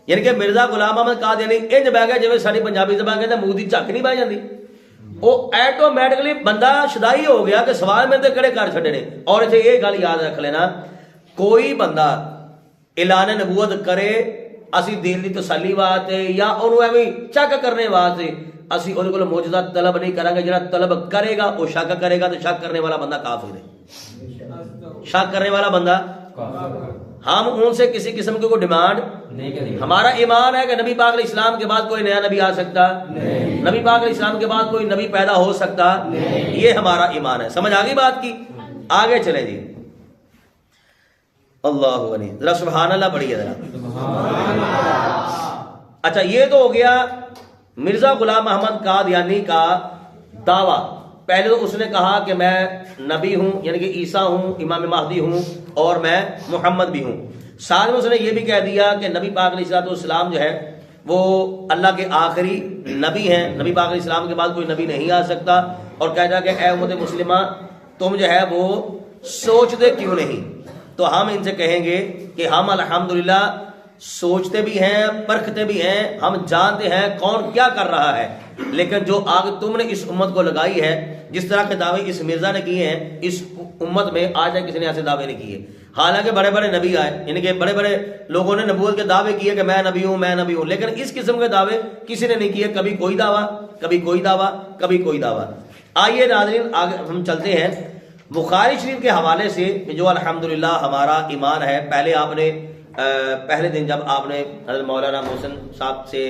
یعنی کہ مرزا غلام احمد قادیانی انج بہ گیا جویں ساری پنجابی زبان کہتے منہ دی جھک نہیں بہ جاندی, وہ ایٹومیٹکلی بندہ شدائی ہو گیا کہ سوال میں تے کڑے کر چھڑے نے. اور اسے یہ گل یاد رکھ لینا, کوئی بندہ اعلان نبوت کرے اسی دل دی تسلی واسطے یا انہوں ایویں شک کرنے واسطے اسی اودے کول معجزہ طلب نہیں کریں گے. جڑا طلب کرے گا وہ شک کرے گا, تو شک کرنے والا بندہ کافر ہے. شک کرنے والا بندہ, ہم ان سے کسی قسم کی کوئی ڈیمانڈ نہیں کریں. ہمارا ایمان ہے کہ نبی پاک علیہ السلام کے بعد کوئی نیا نبی آ سکتا نہیں, نبی پاک علیہ السلام کے بعد کوئی نبی پیدا ہو سکتا نہیں, یہ ہمارا ایمان ہے. سمجھ آگئی بات کی؟ آگے چلیں جی. اللہ غنی, ذرا سبحان اللہ پڑھیے ذرا. اچھا یہ تو ہو گیا مرزا غلام احمد قادیانی کا دعویٰ. پہلے تو اس نے کہا کہ میں نبی ہوں, یعنی کہ عیسیٰ ہوں, امام مہدی ہوں, اور میں محمد بھی ہوں. ساتھ میں اس نے یہ بھی کہہ دیا کہ نبی پاک علیہ السلام جو ہے وہ اللہ کے آخری نبی ہیں, نبی پاک علیہ السلام کے بعد کوئی نبی نہیں آ سکتا. اور کہہ دیا کہ اے امت مسلمہ تم جو ہے وہ سوچتے کیوں نہیں. تو ہم ان سے کہیں گے کہ ہم الحمدللہ سوچتے بھی ہیں, پرکھتے بھی ہیں, ہم جانتے ہیں کون کیا کر رہا ہے, لیکن جو آگ تم نے اس امت کو لگائی ہے, جس طرح کے دعوے اس مرزا نے کیے ہیں, اس امت میں آج تک کسی نے ایسے دعوے نہیں کیے. حالانکہ بڑے بڑے نبی آئے, یعنی کہ بڑے بڑے لوگوں نے نبوت کے دعوے کیے کہ میں نبی ہوں میں نبی ہوں, لیکن اس قسم کے دعوے کسی نے نہیں کیے. کبھی کوئی دعویٰ, کبھی کوئی دعویٰ, کبھی کوئی دعویٰ. آئیے ناظرین آگے ہم چلتے ہیں بخاری شریف کے حوالے سے, جو الحمدللہ ہمارا ایمان ہے. پہلے آپ نے پہلے دن جب آپ نے حضرت مولانا محسن صاحب سے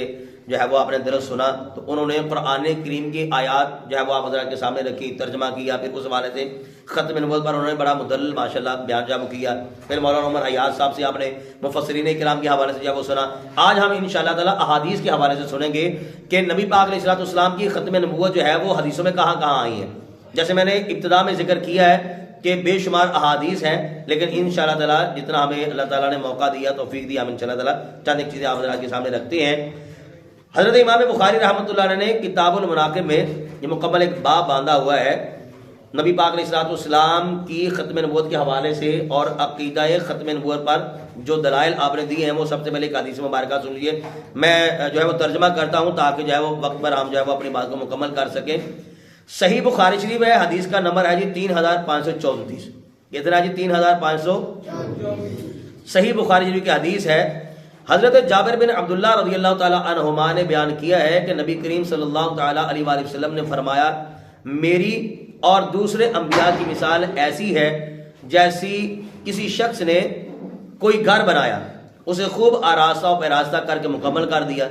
جو ہے وہ آپ نے درس سنا, تو انہوں نے قرآن کریم کی آیات جو ہے وہ آپ حضرات کے سامنے رکھی, ترجمہ کیا. پھر اس حوالے سے ختم نبوت پر انہوں نے بڑا مدلل ماشاءاللہ بیان جو ہے وہ کیا. پھر مولانا عمر حیات صاحب سے آپ نے مفسرین کرام کے حوالے سے جو ہے وہ سنا. آج ہم انشاءاللہ تعالی احادیث کے حوالے سے سنیں گے کہ نبی پاک علیہ الصلوۃ والسلام کی ختم نبوت جو ہے وہ حدیثوں میں کہاں کہاں آئی ہے. جیسے میں نے ابتدا میں ذکر کیا ہے کہ بے شمار احادیث ہیں، لیکن انشاءاللہ تعالیٰ جتنا ہمیں اللہ تعالیٰ نے موقع دیا، توفیق دیا، ہم انشاءاللہ تعالیٰ چند ایک چیزیں آپ حضرات کے سامنے رکھتے ہیں۔ حضرت امام بخاری رحمۃ اللہ علیہ نے کتاب المناقب میں یہ مکمل ایک باب باندھا ہوا ہے نبی پاک علیہ الصلوۃ والسلام کی ختم نبوت کے حوالے سے، اور عقیدہ ختم نبوت پر جو دلائل آپ نے دیے ہیں وہ سب سے پہلے ایک حدیث مبارکہ سن لیجیے۔ میں جو ہے وہ ترجمہ کرتا ہوں تاکہ جو ہے وہ وقت پر ہم جو ہے وہ اپنی بات کو مکمل کر سکیں۔ صحیح بخاری شریف ہے، حدیث کا نمبر ہے جی 3534۔ کتنا جی 3534۔ صحیح بخاری شریف کی حدیث ہے۔ حضرت جابر بن عبداللہ رضی اللہ تعالیٰ عنہما نے بیان کیا ہے کہ نبی کریم صلی اللہ تعالیٰ علیہ وآلہ وسلم نے فرمایا، میری اور دوسرے انبیاء کی مثال ایسی ہے جیسی کسی شخص نے کوئی گھر بنایا، اسے خوب آراستہ و پیراستہ کر کے مکمل کر دیا،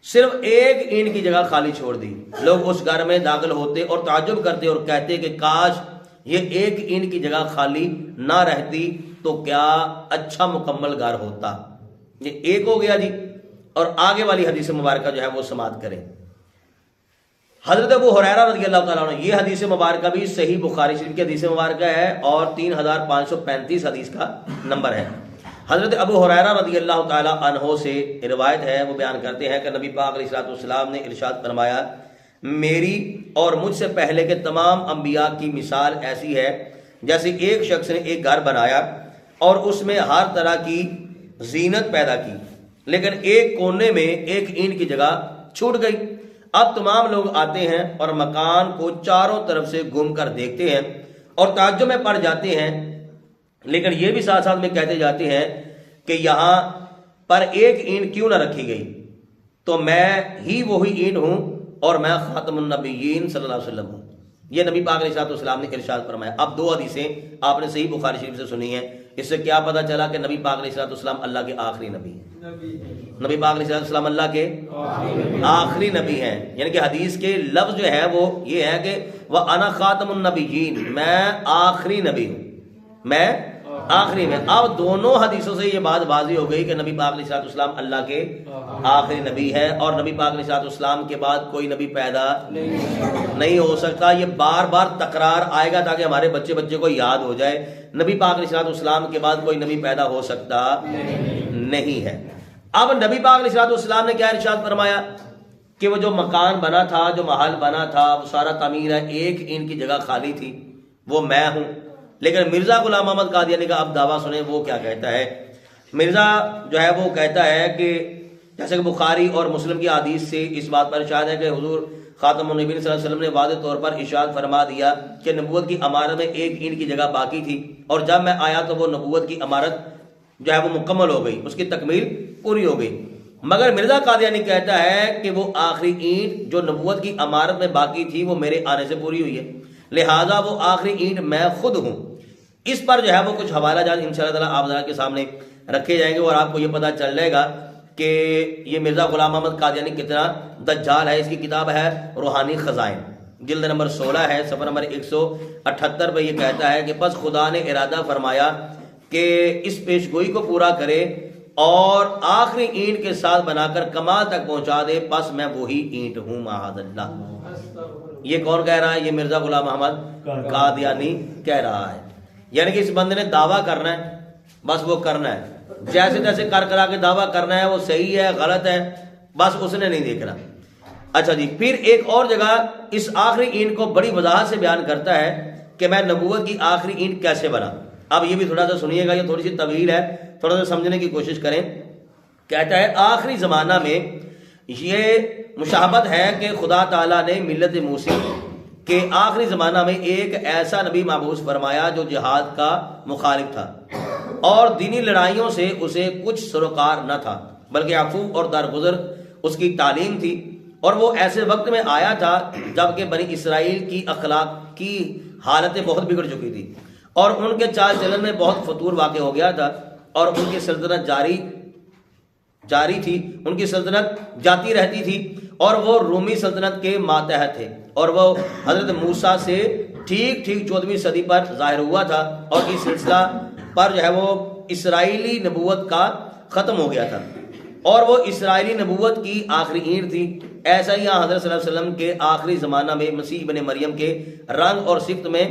صرف ایک اینٹ کی جگہ خالی چھوڑ دی۔ لوگ اس گھر میں داخل ہوتے اور تعجب کرتے اور کہتے کہ کاش یہ ایک اینٹ کی جگہ خالی نہ رہتی تو کیا اچھا مکمل گھر ہوتا۔ یہ ایک ہو گیا جی، اور آگے والی حدیث مبارکہ جو ہے وہ سماعت کریں۔ حضرت ابو ہریرہ رضی اللہ تعالیٰ عنہ، یہ حدیث مبارکہ بھی صحیح بخاری شریف کی حدیث مبارکہ ہے اور 3535 حدیث کا نمبر ہے۔ حضرت ابو ہریرہ رضی اللہ تعالیٰ عنہ سے روایت ہے، وہ بیان کرتے ہیں کہ نبی پاک علیہ الصلوۃ والسلام نے ارشاد فرمایا، میری اور مجھ سے پہلے کے تمام انبیاء کی مثال ایسی ہے جیسے ایک شخص نے ایک گھر بنایا اور اس میں ہر طرح کی زینت پیدا کی، لیکن ایک کونے میں ایک اینٹ کی جگہ چھوٹ گئی۔ اب تمام لوگ آتے ہیں اور مکان کو چاروں طرف سے گھوم کر دیکھتے ہیں اور تعجب میں پڑ جاتے ہیں، لیکن یہ بھی ساتھ ساتھ میں کہتے جاتے ہیں کہ یہاں پر ایک اینٹ کیوں نہ رکھی گئی، تو میں ہی وہی اینٹ ہوں اور میں خاتم النبیین صلی اللہ علیہ وسلم ہوں۔ یہ نبی پاک علیہ السلام نے ارشاد فرمایا۔ اب دو حدیثیں آپ نے صحیح بخاری شریف سے سنی ہیں، اس سے کیا پتہ چلا کہ نبی پاک علیہ السلام اللہ کے آخری نبی ہیں، نبی پاک علیہ السلام اللہ کے آخری نبی ہیں، یعنی کہ حدیث کے لفظ جو ہے وہ یہ ہے کہ وَأَنَا خَاتَمُ النَّبِيِّينَ، میں آخری نبی ہوں، میں آخری میں۔ اب دونوں حدیثوں سے یہ بات واضح ہو گئی کہ نبی پاک علیہ السلام اللہ کے آخری نبی ہے، اور نبی پاک علیہ السلام کے بعد کوئی نبی پیدا نہیں ہو سکتا۔ یہ بار بار تکرار آئے گا تاکہ ہمارے بچے کو یاد ہو جائے، نبی پاک علیہ السلام کے بعد کوئی نبی پیدا ہو سکتا نہیں ہے۔ اب نبی پاک علیہ السلام نے کیا ارشاد فرمایا کہ وہ جو مکان بنا تھا، جو محل بنا تھا، وہ سارا تعمیر ہے، ایک اینٹ کی جگہ خالی تھی، وہ میں ہوں۔ لیکن مرزا غلام احمد قادیانی کا اب دعویٰ سنیں وہ کیا کہتا ہے۔ مرزا جو ہے وہ کہتا ہے کہ جیسے کہ بخاری اور مسلم کی حدیث سے اس بات پر ارشاد ہے کہ حضور خاتم النبیین صلی اللہ علیہ وسلم نے واضح طور پر ارشاد فرما دیا کہ نبوت کی عمارت میں ایک اینٹ کی جگہ باقی تھی، اور جب میں آیا تو وہ نبوت کی عمارت جو ہے وہ مکمل ہو گئی، اس کی تکمیل پوری ہو گئی۔ مگر مرزا قادیانی کہتا ہے کہ وہ آخری اینٹ جو نبوت کی عمارت میں باقی تھی وہ میرے آنے سے پوری ہوئی ہے، لہٰذا وہ آخری اینٹ میں خود ہوں۔ اس پر جو ہے وہ کچھ حوالہ جات انشاءاللہ تعالیٰ آپ ذرا کے سامنے رکھے جائیں گے، اور آپ کو یہ پتہ چل جائے گا کہ یہ مرزا غلام احمد قادیانی کتنا دجال ہے۔ اس کی کتاب ہے روحانی خزائن، جلد نمبر 16 ہے، صفحہ نمبر 178 پہ یہ کہتا ہے کہ پس خدا نے ارادہ فرمایا کہ اس پیشگوئی کو پورا کرے اور آخری اینٹ کے ساتھ بنا کر کمال تک پہنچا دے، پس میں وہی اینٹ ہوں معاذ اللہ۔ یہ کون کہہ رہا ہے؟ یہ مرزا غلام احمد قادیانی کہہ رہا ہے۔ یعنی کہ اس بندے نے دعویٰ کرنا ہے، بس وہ کرنا ہے، جیسے تیسے کر کرا کے دعویٰ کرنا ہے، وہ صحیح ہے غلط ہے بس اس نے نہیں دیکھنا۔ اچھا جی، پھر ایک اور جگہ اس آخری اینٹ کو بڑی وضاحت سے بیان کرتا ہے کہ میں نبوت کی آخری اینٹ کیسے بنا۔ اب یہ بھی تھوڑا سا سنیے گا، یہ تھوڑی سی طویل ہے، تھوڑا سا سمجھنے کی کوشش کریں۔ کہتا ہے آخری زمانہ میں یہ مشابہت ہے کہ خدا تعالیٰ نے ملت موسی کہ آخری زمانہ میں ایک ایسا نبی مبعوث فرمایا جو جہاد کا مخالف تھا اور دینی لڑائیوں سے اسے کچھ سروکار نہ تھا، بلکہ عفو اور درگزر اس کی تعلیم تھی، اور وہ ایسے وقت میں آیا تھا جب کہ بنی اسرائیل کی اخلاق کی حالتیں بہت بگڑ چکی تھی اور ان کے چال چلن میں بہت فتور واقع ہو گیا تھا، اور ان کی سلطنت جاری تھی، ان کی سلطنت جاتی رہتی تھی، اور وہ رومی سلطنت کے ماتحت تھے، اور وہ حضرت موسیٰ سے ٹھیک 14ویں صدی پر ظاہر ہوا تھا، اور اس سلسلہ پر جو ہے وہ اسرائیلی نبوت کا ختم ہو گیا تھا، اور وہ اسرائیلی نبوت کی آخری اینٹ تھی۔ ایسا ہی حضرت صلی اللہ علیہ وسلم کے آخری زمانہ میں مسیح ابن مریم کے رنگ اور صفت میں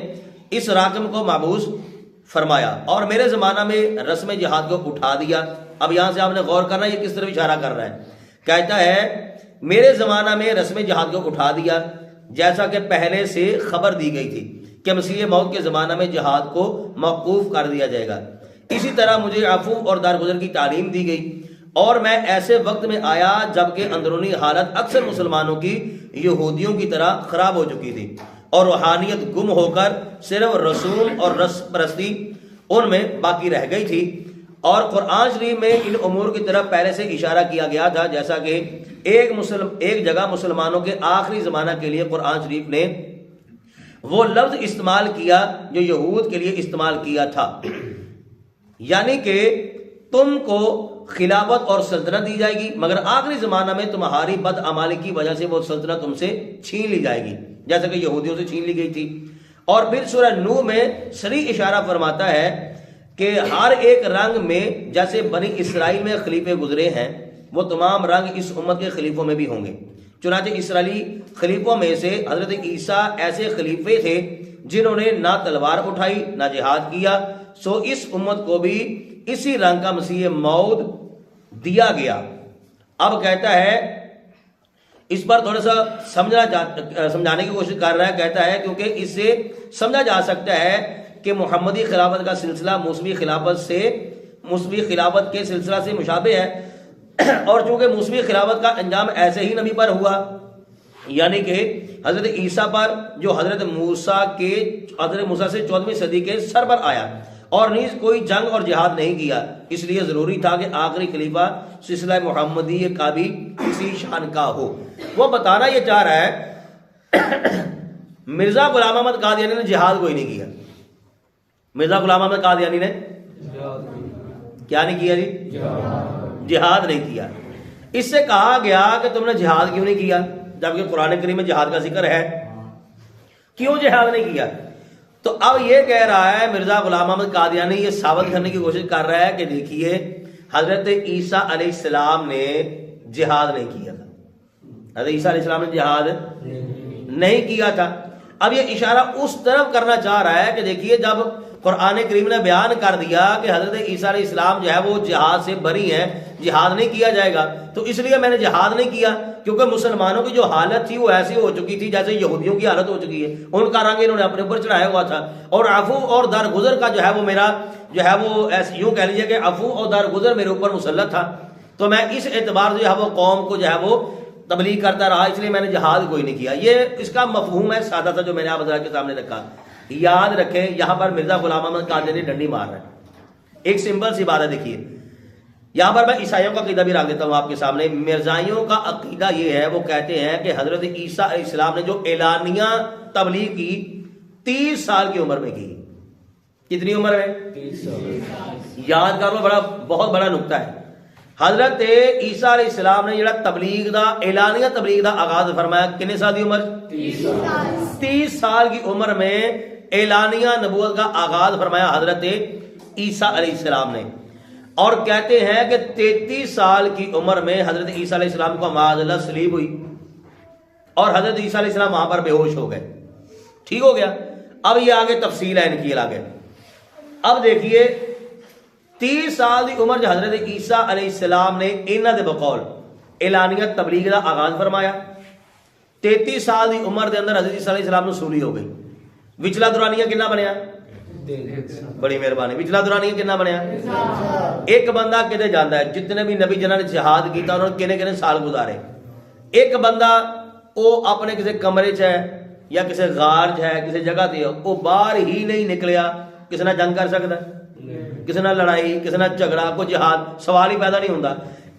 اس راکم کو محبوس فرمایا اور میرے زمانہ میں رسم جہاد کو اٹھا دیا. اب یہاں سے آپ نے غور کرنا یہ کس طرف اشارہ کر رہا ہے. کہتا ہے میرے زمانہ میں رسم جہاد کو اٹھا دیا جیسا کہ پہلے سے خبر دی گئی تھی کہ مسیح موت کے زمانہ میں جہاد کو موقوف کر دیا جائے گا. اسی طرح مجھے عفو اور درگزر کی تعلیم دی گئی اور میں ایسے وقت میں آیا جبکہ اندرونی حالت اکثر مسلمانوں کی یہودیوں کی طرح خراب ہو چکی تھی اور روحانیت گم ہو کر صرف رسوم اور رسم پرستی ان میں باقی رہ گئی تھی. اور قرآن شریف میں ان امور کی طرف پہلے سے اشارہ کیا گیا تھا جیسا کہ ایک جگہ مسلمانوں کے آخری زمانہ کے لیے قرآن شریف نے وہ لفظ استعمال کیا جو یہود کے لیے استعمال کیا تھا، یعنی کہ تم کو خلافت اور سلطنت دی جائے گی مگر آخری زمانہ میں تمہاری بدعمالی کی وجہ سے وہ سلطنت تم سے چھین لی جائے گی جیسا کہ یہودیوں سے چھین لی گئی تھی. اور پھر سورہ نوح میں صریح اشارہ فرماتا ہے کہ ہر ایک رنگ میں جیسے بنی اسرائیل میں خلیفے گزرے ہیں وہ تمام رنگ اس امت کے خلیفوں میں بھی ہوں گے. چنانچہ اسرائیلی خلیفوں میں سے حضرت عیسیٰ ایسے خلیفے تھے جنہوں نے نہ تلوار اٹھائی نہ جہاد کیا، سو اس امت کو بھی اسی رنگ کا مسیح موعود دیا گیا. اب کہتا ہے اس پر تھوڑا سا سمجھانے کی کوشش کر رہا ہے. کہتا ہے کیونکہ اس سے سمجھا جا سکتا ہے کہ محمدی خلافت کا سلسلہ موسوی خلافت کے سلسلہ سے مشابہ ہے اور چونکہ موسوی خلافت کا انجام ایسے ہی نبی پر ہوا، یعنی کہ حضرت عیسیٰ پر جو حضرت موسیٰ سے 14ویں صدی کے سر پر آیا اور نیز کوئی جنگ اور جہاد نہیں کیا، اس لیے ضروری تھا کہ آخری خلیفہ سلسلہ محمدی کا بھی اسی شان کا ہو. وہ بتانا یہ چاہ رہا ہے مرزا غلام احمد قادیانی نے جہاد کوئی نہیں کیا. مرزا غلام احمد قادیانی نے کیا نہیں کیا جی؟ جہاد نہیں کیا. اس سے کہا گیا کہ تم نے جہاد کیوں نہیں کیا جبکہ قرآن کریم میں جہاد کا ذکر ہے، کیوں جہاد نہیں کیا؟ تو اب یہ کہہ رہا ہے مرزا غلام احمد قادیانی یہ ثابت کرنے کی کوشش کر رہا ہے کہ دیکھیے حضرت عیسیٰ علیہ السلام نے جہاد نہیں کیا تھا. حضرت عیسیٰ علیہ السلام نے جہاد نہیں کیا تھا. اب یہ اشارہ اس طرف کرنا چاہ رہا ہے کہ دیکھیے جب قرآن کریم نے بیان کر دیا کہ حضرت عیسیٰ علیہ السلام جو ہے وہ جہاد سے بری ہیں، جہاد نہیں کیا جائے گا، تو اس لیے میں نے جہاد نہیں کیا کیونکہ مسلمانوں کی جو حالت تھی وہ ایسی ہو چکی تھی جیسے یہودیوں کی حالت ہو چکی ہے. ان کا رنگ انہوں نے اپنے اوپر چڑھایا ہوا تھا اور عفو اور درگزر کا جو ہے وہ میرا جو ہے وہ یوں کہہ لیجیے کہ عفو اور درگزر میرے اوپر مسلط تھا. تو میں اس اعتبار سے جو ہے وہ قوم کو جو ہے وہ تبلیغ کرتا رہا، اس لیے میں نے جہاد کوئی نہیں کیا. یہ اس کا مفہوم ہے سادہ تھا جو میں نے آپ حضرات کے سامنے رکھا. یاد رکھیں یہاں پر مرزا غلام احمد قادیانی ڈنڈی مار رہا ہے. ایک سمپل سی بات ہے، دیکھیے یہاں پر میں عیسائیوں کا عقیدہ بھی رکھ دیتا ہوں آپ کے سامنے. مرزائیوں کا عقیدہ یہ ہے، وہ کہتے ہیں کہ حضرت عیسیٰ علیہ السلام نے جو اعلانیہ تبلیغ کی 30 سال کی عمر میں کی. کتنی عمر میں؟ 30 سال. یاد کر لو، بہت بڑا نقطہ ہے. حضرت عیسیٰ علیہ السلام نے جڑا تبلیغ دا اعلانیہ تبلیغ دا آغاز فرمایا کتنے سال کی عمر؟ 30 سال کی عمر میں اعلانیہ نبوت کا آغاز فرمایا حضرت عیسیٰ علیہ السلام نے. اور کہتے ہیں کہ 33 سال کی عمر میں حضرت عیسیٰ علیہ السلام کو معاذ اللہ سلیب ہوئی اور حضرت عیسیٰ علیہ السلام وہاں پر بے ہوش ہو گئے. ٹھیک ہو گیا. اب یہ آگے تفصیل ہے ان کی آگے. اب دیکھیے 30 سال کی عمر جو حضرت عیسیٰ علیہ السلام نے انہاں دے بقول اعلانیہ تبلیغ کا آغاز فرمایا. 33 سال کی عمر دے اندر حضرت عیسیٰ علیہ السلام نے سولی ہو گئی. وچلا دورانیہ کتنا بنیا؟ بڑی مہربانی. وچلا دورانیہ کتنا بنیا؟ ایک بندہ کدے جاندا ہے جتنے بھی نبی جنہاں نے جہاد کیتا انہوں نے کنے کنے سال گزارے. ایک بندہ او اپنے کسی کمرے چ ہے یا کسی غار چ ہے کسی جگہ تے او باہر ہی نہیں نکلیا، کسی نہ جنگ کر سکتا ہے، کسی نہ لڑائی، کسی نہ جھگڑا، کوئی جہاد سوال ہی پیدا نہیں ہوندا.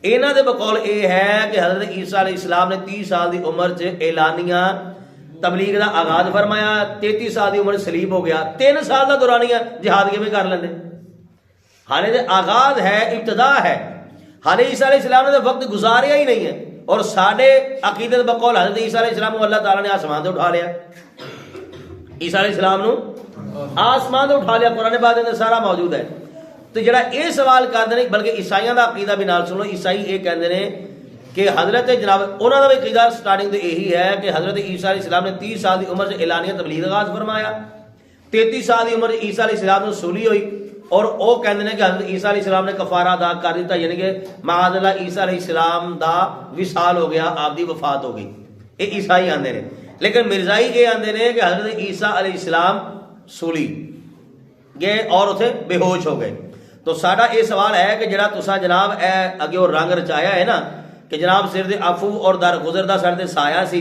انہاں دے بقول اے ہے کہ حضرت عیسیٰ علیہ السلام نے 30 سال دی عمر چ اعلانیہ تبلیغ دا آغاز فرمایا. 33 سال دی عمر سلیب ہو گیا. 3 سال دا دورانیہ جہاد کیویں کر لیندے؟ حالے دے آغاز ہے، ابتدا ہے. حالے عیسیٰ علیہ السلام نے وقت گزاریا ہی نہیں ہے. اور ساڈے عقیدت بقول حضرت عیسیٰ علیہ السلام کو اللہ تعالیٰ نے آسمان سے اٹھا لیا. عیسیٰ علیہ السلام نو آسمان سے اٹھا لیا. قرآن پاک میں سارا موجود ہے. تو جڑا یہ سوال کرتے ہیں بلکہ عیسائیوں کا عقیدہ بھی نال سنو. عیسائی یہ کہتے ہیں کہ حضرت جناب انہوں کا بھی عقیدہ سٹارٹنگ تو یہی ہے کہ حضرت عیسیٰ علیہ السلام نے 30 سال کی عمر سے اعلانیہ تبلیغ آغاز فرمایا. 33 سال کی عمر عیسیٰ علیہ السلام نے سولی ہوئی اور وہ کہتے ہیں کہ حضرت عیسیٰ علیہ السلام نے کفارہ ادا کر دیتا، یعنی کہ معاذ اللہ عیسیٰ علیہ السلام دا وصال ہو گیا، آپ دی وفات ہو گئی. یہ عیسائی آندے نے. لیکن مرزائی یہ آندے نے کہ حضرت عیسیٰ علیہ السلام سولی گئے اور اتنے بے ہوش ہو گئے. تو ساڈا یہ سوال ہے کہ جڑا تسا جناب اے اگے وہ رنگ رچایا ہے نا کہ جناب سر دے عفو اور درگزر دا سر دے سایہ سی،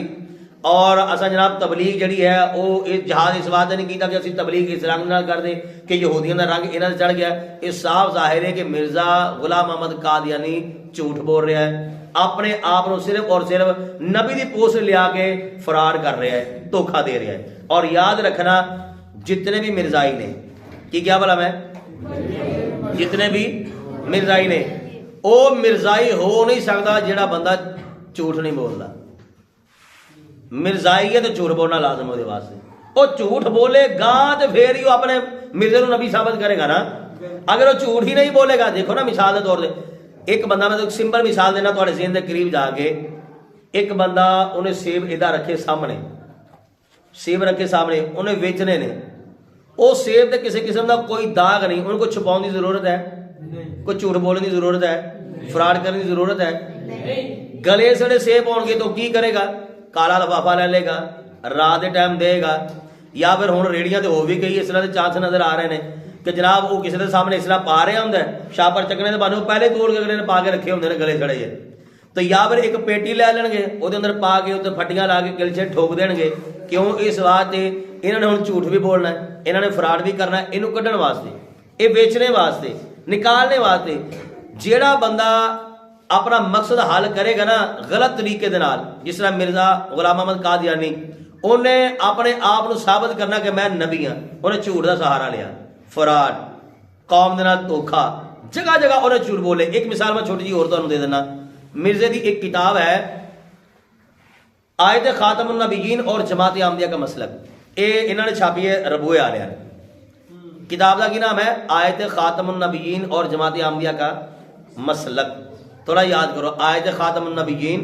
اور اسا جناب تبلیغ جڑی ہے وہ جہاد اس واسطے نہیں کیتا کہ اسی تبلیغ اس رنگ نال کر دیں کہ یہودیاں دا رنگ انہاں تے چڑھ گیا. یہ صاف ظاہر ہے کہ مرزا غلام محمد قادیانی جھوٹ بول رہا ہے، اپنے آپ کو صرف اور صرف نبی دی پوسٹ لیا کے فرار کر رہا ہے، دھوکھا دے رہا ہے. اور یاد رکھنا جتنے بھی مرزائی نے کی کیا بولا میں، جتنے بھی مرزائی نے، وہ مرزائی ہو نہیں سکتا جڑا بندہ جھوٹ نہیں بولتا. مرزائی ہے تو جھوٹ بولنا لازم ہے واسطے. وہ جھوٹ بولے گا تو پھر ہی وہ اپنے مرزے کو نبی ثابت کرے گا نا. اگر وہ جھوٹ ہی نہیں بولے گا، دیکھو نا مثال کے طور پہ ایک بندہ، میں تو سمپل مثال دینا تھوڑے ذہن کے قریب جا کے، ایک بندہ انہیں سیب ادھر رکھے سامنے، سیب رکھے سامنے انہیں ویچنے نے، وہ سیب تے کسی قسم کا کوئی داغ نہیں، ان کو چھپاؤن کی ضرورت ہے، کوئی جھوٹ بولنے کی ضرورت ہے، فراڈ کرنے کی ضرورت ہے. گلے سڑے سیب ہون گے تو کی کرے گا، کالا لفافہ لے لے گا، رات کے ٹائم دے گا. یا پھر ہوں ریڑیاں تو ہو بھی گئی اس طرح کے چانس نظر آ رہے ہیں کہ جناب وہ کسی کے سامنے اس طرح پا رہا ہوں شاپر چکنے کے بنے پہلے توڑ کے اگلے نے پا کے رکھے ہوں نے گلے سڑے. تو یا پھر ایک پیٹی لے لین گے وہ اندر پا کے اتنے پھٹیاں لا کے گلچے ٹھوک دین گے. کیوں؟ اس واسطے انہوں نے ہوں جھوٹ بھی بولنا ہے، انہوں نے فراڈ بھی کرنا ہے، یہ کڈن واسطے، یہ بیچنے واسطے، نکالنے واسطے. جیڑا بندہ اپنا مقصد حل کرے گا نا غلط طریقے دے نال، جس طرح مرزا غلام محمد قادیانی انہیں اپنے آپ کو ثابت کرنا کہ میں نبی ہاں، انہیں جھوٹ کا سہارا لیا، فراڈ، قوم دے نال دھوکھا، جگہ جگہ انہیں جھوٹ بولے. ایک مثال میں چھوٹی جی اور تمہیں دے دینا. مرزے دی ایک کتاب ہے آیت خاتم النبیین اور جماعت احمدیہ کا مسلک، یہ انہوں نے چھاپی ہے ربوئے آ رہا ہے. کتاب کا کی نام ہے آیت خاتم النبیین اور جماعت احمدیہ کا مسلک. تھوڑا یاد کرو، آیت خاتم النبیین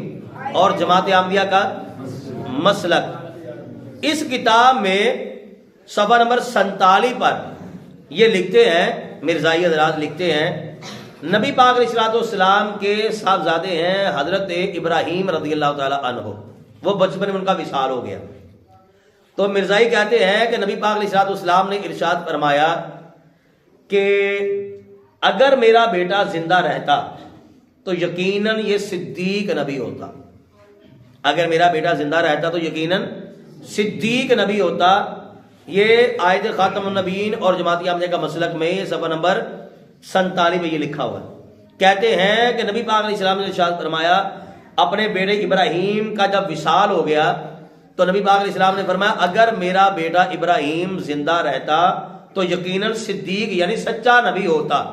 اور جماعت احمدیہ کا مسلک. اس کتاب میں صفحہ نمبر 47 پر یہ لکھتے ہیں، مرزائی حضرات لکھتے ہیں، نبی پاک علیہ السلام کے صاحبزادے ہیں حضرت ابراہیم رضی اللہ تعالی عنہ، وہ بچپن میں ان کا وصال ہو گیا. تو مرزائی کہتے ہیں کہ نبی پاک علیہ السلام نے ارشاد فرمایا کہ اگر میرا بیٹا زندہ رہتا تو یقیناً یہ صدیق نبی ہوتا. اگر میرا بیٹا زندہ رہتا تو یقیناً صدیق نبی ہوتا. یہ آیت خاتم النبیین اور جماعت احمدیہ کا مسلک میں صفحہ نمبر 47 میں یہ لکھا ہوا ہے. کہتے ہیں کہ نبی پاک علیہ السلام نے ارشاد فرمایا اپنے بیٹے ابراہیم کا جب وصال ہو گیا تو نبی پاک علیہ السلام نے فرمایا اگر میرا بیٹا ابراہیم زندہ رہتا تو یقیناً صدیق یعنی سچا نبی ہوتا.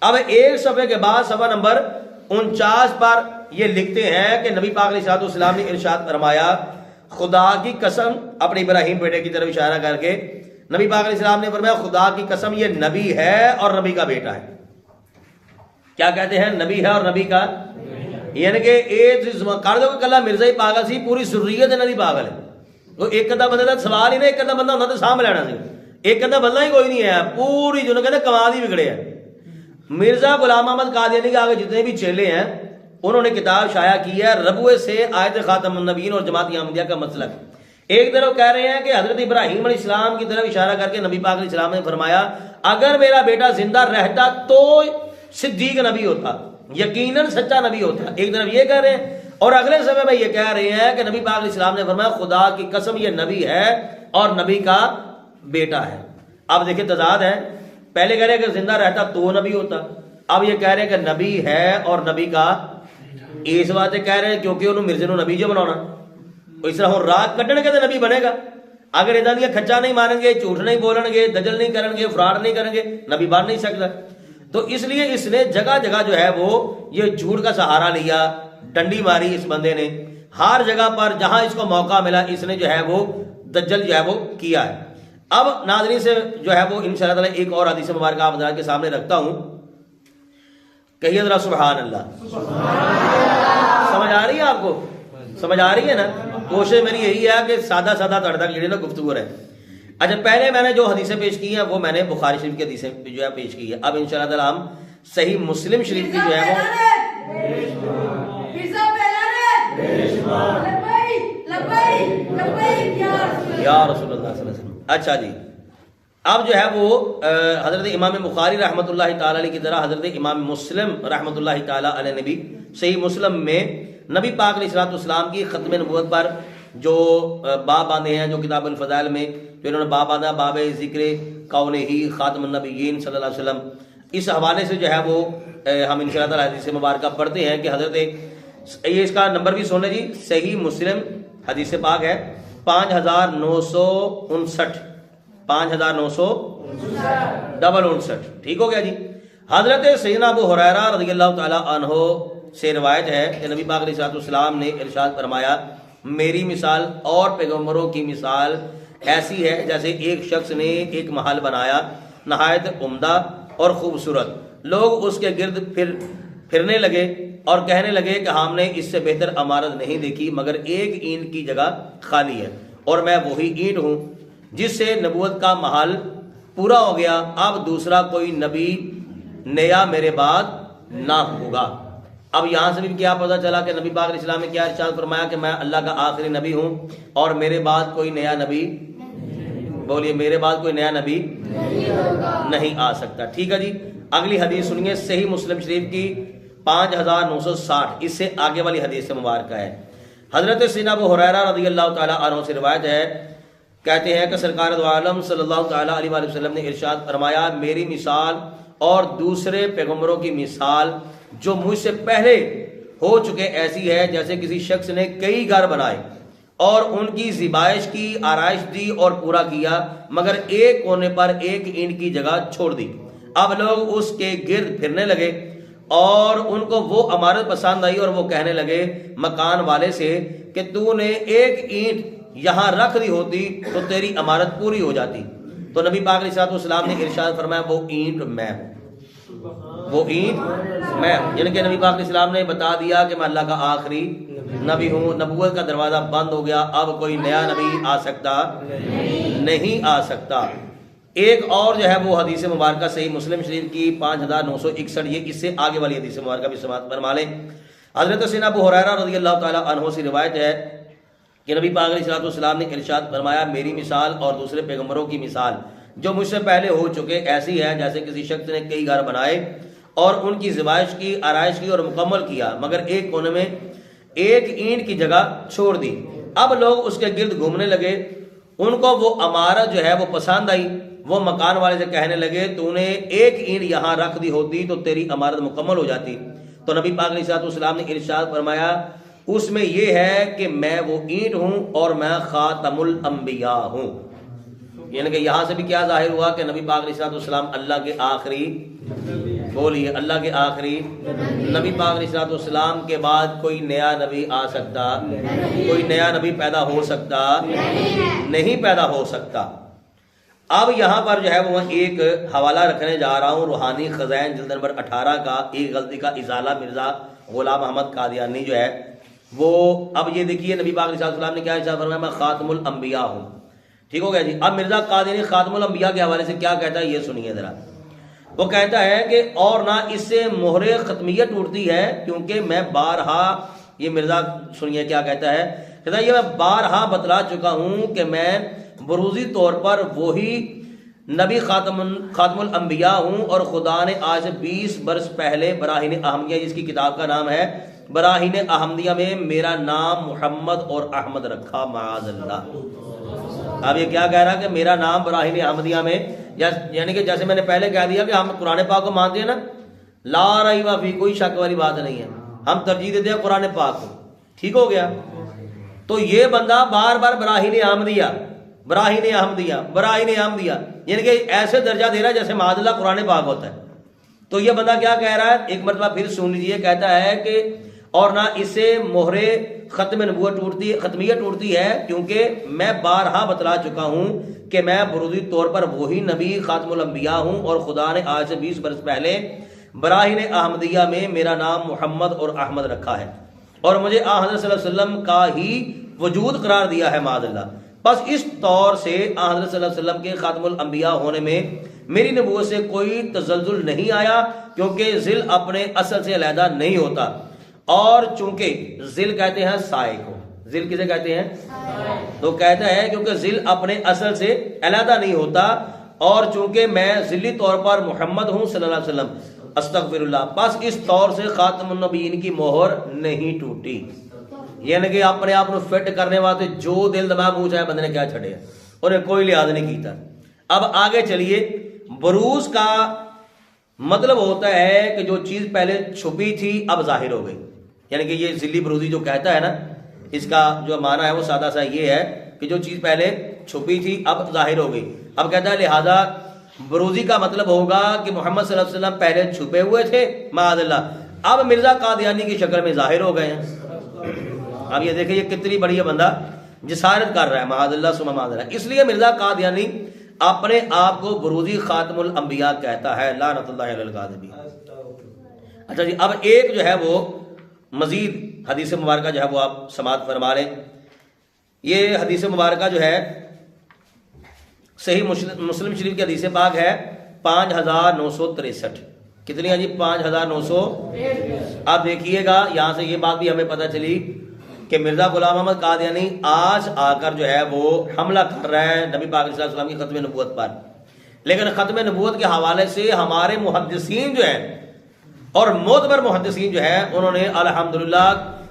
اب ایک صفحے کے بعد صفحہ نمبر 49 پر یہ لکھتے ہیں کہ نبی پاک علیہ السلام نے ارشاد فرمایا خدا کی قسم، اپنے ابراہیم بیٹے کی طرف اشارہ کر کے نبی پاک علیہ السلام نے فرمایا خدا کی قسم یہ نبی ہے اور نبی کا بیٹا ہے. کیا کہتے ہیں؟ نبی ہے اور نبی کا، یعنی کہ کر دو کہ کلا مرزا ہی پاگل سی، پوری ضروریت انہوں دی پاگل ہے. تو ایک ادھا بندہ کا سوال ہی نہیں، ایک ادھا بندہ ہوتا تو سامنے لینا سی، ایک ادھا بندہ ہی کوئی نہیں ہے، پوری جو کہتے کمال ہی بگڑے ہیں. مرزا غلام محمد قادیانی کے آگے جتنے بھی چیلے ہیں انہوں نے کتاب شائع کی ہے ربوے سے آیت خاتم النبیین اور جماعت احمدیہ کا مسلک. ایک طرف کہہ رہے ہیں کہ حضرت ابراہیم علیہ السلام کی طرف اشارہ کر کے نبی پاک علیہ السلام نے فرمایا اگر میرا بیٹا زندہ رہتا تو صدیق نبی ہوتا، یقیناً سچا نبی ہوتا. ایک طرف یہ کہہ رہے ہیں اور اگلے صفحے میں یہ کہہ رہے ہیں کہ نبی پاک علیہ السلام نے فرمایا خدا کی قسم یہ نبی ہے اور نبی کا بیٹا ہے. اب دیکھیں تضاد ہے، پہلے کہہ رہے ہیں کہ زندہ رہتا تو نبی ہوتا، اب یہ کہہ رہے ہیں کہ نبی ہے اور نبی کا، اس بات کہہ رہے ہیں کیونکہ انہوں مرزے نو نبی جو بنانا، اس طرح ہوں راہ کٹن کے تو نبی بنے گا. اگر ادا دیا کھچا نہیں مارن گے، جھوٹ نہیں بولن گے، دجل نہیں کرن گے، فراڈ نہیں کرن گے، نبی بن نہیں سکتا. تو اس لیے اس نے جگہ جگہ جو ہے وہ یہ جھوٹ کا سہارا لیا، ڈنڈی ماری اس بندے نے، ہر جگہ پر جہاں اس کو موقع ملا اس نے جو ہے وہ دجل جو ہے وہ کیا ہے. اب ناظرین سے جو ہے وہ انشاءاللہ تعالی ایک اور حدیث مبارکہ آپ حضرات کے سامنے رکھتا ہوں، کہیے ذرا سبحان اللہ. سمجھ آ رہی ہے آپ کو؟ سمجھ آ رہی ہے نا؟ کوشش میری یہی ہے کہ سادہ سادہ تک جڑی نا گفتگو رہے. اچھا پہلے میں نے جو حدیثیں پیش کی ہیں وہ میں نے بخاری شریف کی حدیثیں جو ہے پیش کی ہے. اب انشاءاللہ تعالی ہم صحیح مسلم شریف کی جو ہے وہ یا رسول اللہ صلی اللہ علیہ وسلم. اچھا جی اب جو ہے وہ حضرت امام بخاری رحمۃ اللہ تعالی علیہ کی طرح حضرت امام مسلم رحمۃ اللہ تعالی علیہ نے بھی صحیح مسلم میں نبی پاک علیہ الصلوۃ والسلام کی ختم نبوت پر جو باب باندھے ہیں, جو کتاب الفضائل میں جو انہوں نے باب باندھا, باب ذکر قولہ خاتم النبیین صلی اللہ علیہ وسلم, اس حوالے سے جو ہے وہ ہم انشاءاللہ تعالی حدیث مبارکہ پڑھتے ہیں کہ حضرت یہ اس کا نمبر بھی سن لیں جی, صحیح مسلم حدیث پاک ہے 5959 5959. ٹھیک ہو گیا جی. حضرت سیدنا ابو ہریرہ رضی اللہ تعالی عنہ سے روایت ہے کہ نبی پاک علیہ الصلوۃ والسلام نے ارشاد فرمایا میری مثال اور پیغمبروں کی مثال ایسی ہے جیسے ایک شخص نے ایک محل بنایا نہایت عمدہ اور خوبصورت. لوگ اس کے گرد پھرنے لگے اور کہنے لگے کہ ہم نے اس سے بہتر عمارت نہیں دیکھی مگر ایک اینٹ کی جگہ خالی ہے اور میں وہی اینٹ ہوں جس سے نبوت کا محل پورا ہو گیا. اب دوسرا کوئی نبی نیا میرے بعد نہ ہوگا. اب یہاں سے بھی کیا پتہ چلا کہ نبی پاک علیہ السلام نے کیا ارشاد فرمایا کہ میں اللہ کا آخری نبی ہوں اور میرے بعد کوئی نیا نبی, بولیے میرے بعد کوئی نیا نبی نہیں آ سکتا. ٹھیک ہے جی. اگلی حدیث سنیے صحیح مسلم شریف کی 5960, اس سے آگے والی حدیث مبارکہ ہے. حضرت سیدنا ابو ہریرہ رضی اللہ تعالی عنہ سے روایت ہے, کہتے ہیں کہ سرکار دو عالم صلی اللہ تعالی علیہ وآلہ وسلم نے ارشاد فرمایا میری مثال اور دوسرے پیغمبروں کی مثال جو مجھ سے پہلے ہو چکے ایسی ہے جیسے کسی شخص نے کئی گھر بنائے اور ان کی زیبائش کی آرائش دی اور پورا کیا مگر ایک کونے پر ایک اینٹ کی جگہ چھوڑ دی. اب لوگ اس کے گرد پھرنے لگے اور ان کو وہ عمارت پسند آئی اور وہ کہنے لگے مکان والے سے کہ تو نے ایک اینٹ یہاں رکھ دی ہوتی تو تیری عمارت پوری ہو جاتی. تو نبی پاک علیہ الصلوۃ والسلام نے ارشاد فرمایا وہ اینٹ میں ہوں, وہ اینٹ میں ہوں. یعنی کہ نبی پاک علیہ السلام نے بتا دیا کہ میں اللہ کا آخری نبی ہوں. نبوت کا دروازہ بند ہو گیا, اب کوئی نیا نبی آ سکتا نہیں آ سکتا. ایک اور جو ہے وہ حدیث مبارکہ صحیح مسلم شریف کی 5961, یہ اس سے آگے والی حدیث مبارکہ بھی سماعت فرما لیں. حضرت سیدنا ابو ہریرہ رضی اللہ تعالی عنہ سے روایت ہے کہ نبی پاک علیہ الصلوۃ والسلام نے ارشاد فرمایا میری مثال اور دوسرے پیغمبروں کی مثال جو مجھ سے پہلے ہو چکے ایسی ہے جیسے کسی شخص نے کئی گھر بنائے اور ان کی زیبائش کی آرائش کی اور مکمل کیا مگر ایک کونے میں ایک اینٹ کی جگہ چھوڑ دی. اب لوگ اس کے گرد گھومنے لگے, ان کو وہ عمارت جو ہے وہ پسند آئی. وہ مکان والے سے کہنے لگے تو نے ایک اینٹ یہاں رکھ دی ہوتی تو تیری عمارت مکمل ہو جاتی. تو نبی پاک علیہ الصلوۃ والسلام نے ارشاد فرمایا اس میں یہ ہے کہ میں وہ اینٹ ہوں اور میں خاتم الانبیاء ہوں. یعنی کہ یہاں سے بھی کیا ظاہر ہوا کہ نبی پاک علیہ الصلوۃ والسلام اللہ کے آخری, بولیے اللہ کے آخری نبی پاک علیہ الصلوۃ والسلام کے بعد کوئی نیا نبی آ سکتا, کوئی نیا نبی پیدا ہو سکتا نہیں پیدا ہو سکتا. اب یہاں پر جو ہے وہ ایک حوالہ رکھنے جا رہا ہوں روحانی خزائن جلد نمبر 18 کا, ایک غلطی کا ازالہ مرزا غلام احمد قادیانی جو ہے وہ. اب یہ دیکھیے نبی پاک علیہ السلام نے کیا ارشاد فرمایا میں خاتم الانبیاء ہوں. ٹھیک ہو گیا جی. اب مرزا قادیانی خاتم الانبیاء کے حوالے سے کیا کہتا ہے یہ سنیے ذرا. وہ کہتا ہے کہ اور نہ اس سے مہر ختمیت ٹوٹتی ہے کیونکہ میں بارہا, یہ مرزا سنیے کیا کہتا ہے, کہتا ہے یہ میں بارہا بتلا چکا ہوں کہ میں بروزی طور پر وہی نبی خاتم الانبیاء ہوں اور خدا نے آج سے 20 برس پہلے براہین احمدیہ, جس کی کتاب کا نام ہے براہین احمدیہ, میں میرا نام محمد اور احمد رکھا معاذ اللہ. اب یہ کیا کہہ رہا ہے کہ میرا نام براہین احمدیہ میں, یعنی کہ جیسے میں نے پہلے کہہ دیا کہ ہم قرآن پاک کو مانتے ہیں نا, لا ریب فیہ, کوئی شک والی بات نہیں ہے, ہم ترجیح دیتے ہیں قرآن پاک کو. ٹھیک ہو گیا. تو یہ بندہ بار بار براہین احمدیہ براہین احمدیہ براہین احمدیہ یعنی کہ ایسے درجہ دے رہا ہے جیسے معاذ اللہ قرآن پاک ہوتا ہے. تو یہ بندہ کیا کہہ رہا ہے, ایک مرتبہ پھر سن لیجیے. کہتا ہے کہ اور نہ اس سے مہر ختم نبوت ختمیت ٹوٹتی ہے کیونکہ میں بارہا بتلا چکا ہوں کہ میں بروزی طور پر وہی نبی خاتم الانبیاء ہوں اور خدا نے آج سے 20 برس پہلے براہین احمدیہ میں میرا نام محمد اور احمد رکھا ہے اور مجھے حضرت صلی اللہ علیہ وسلم کا ہی وجود قرار دیا ہے معاذ اللہ. بس اس طور سے حضرت صلی اللہ علیہ وسلم کے خاتم الانبیاء ہونے میں میری نبوت سے کوئی تزلزل نہیں آیا، کیونکہ ذل اپنے اصل سے علیحدہ نہیں ہوتا، اور چونکہ ذل کہتے ہیں سائے کو، ذل کسے کہتے ہیں؟ تو کہتا ہے کیونکہ ذل اپنے اصل سے علیحدہ نہیں ہوتا، اور چونکہ میں ذلی طور پر محمد ہوں صلی اللہ علیہ وسلم، استغفر اللہ، بس اس طور سے خاتم النبیین کی مہر نہیں ٹوٹی، یعنی کہ اپنے آپ کو فٹ کرنے واسطے جو دل دماغ منہ چاہے بندے نے کیا چھڑے، انہیں کوئی لحاظ نہیں کیتا۔ اب آگے چلیے، بروز کا مطلب ہوتا ہے کہ جو چیز پہلے چھپی تھی اب ظاہر ہو گئی، یعنی کہ یہ ذلی بروزی جو کہتا ہے نا، اس کا جو معنی ہے وہ سادہ سا یہ ہے کہ جو چیز پہلے چھپی تھی اب ظاہر ہو گئی۔ اب کہتا ہے لہذا بروزی کا مطلب ہوگا کہ محمد صلی اللہ علیہ وسلم پہلے چھپے ہوئے تھے معاذ اللہ، اب مرزا قادیانی کی شکل میں ظاہر ہو گئے ہیں۔ اب یہ دیکھیں یہ کتنی بڑی بندہ جسارت کر رہا ہے، معاذ اللہ ثم معاذ اللہ۔ اس لیے مرزا قادیانی اپنے آپ کو بروزی خاتم الانبیاء کہتا ہے، لعنت اللہ علی الکاذبین۔ اچھا جی، اب ایک جو ہے وہ مزید حدیث مبارکہ جو ہے وہ آپ سماعت فرما لیں۔ یہ حدیث مبارکہ جو ہے صحیح مسلم شریف کی حدیث پاک ہے 5963۔ کتنی ہے جی؟ 5963۔ آپ دیکھیے گا یہاں سے یہ بات بھی ہمیں پتہ چلی کہ مرزا غلام احمد قادیانی آج آ کر جو ہے وہ حملہ کر رہا ہے نبی پاک صلی اللہ علیہ وسلم کی ختم نبوت پر، لیکن ختم نبوت کے حوالے سے ہمارے محدثین جو ہیں اور معتبر محدثین جو ہیں انہوں نے الحمدللہ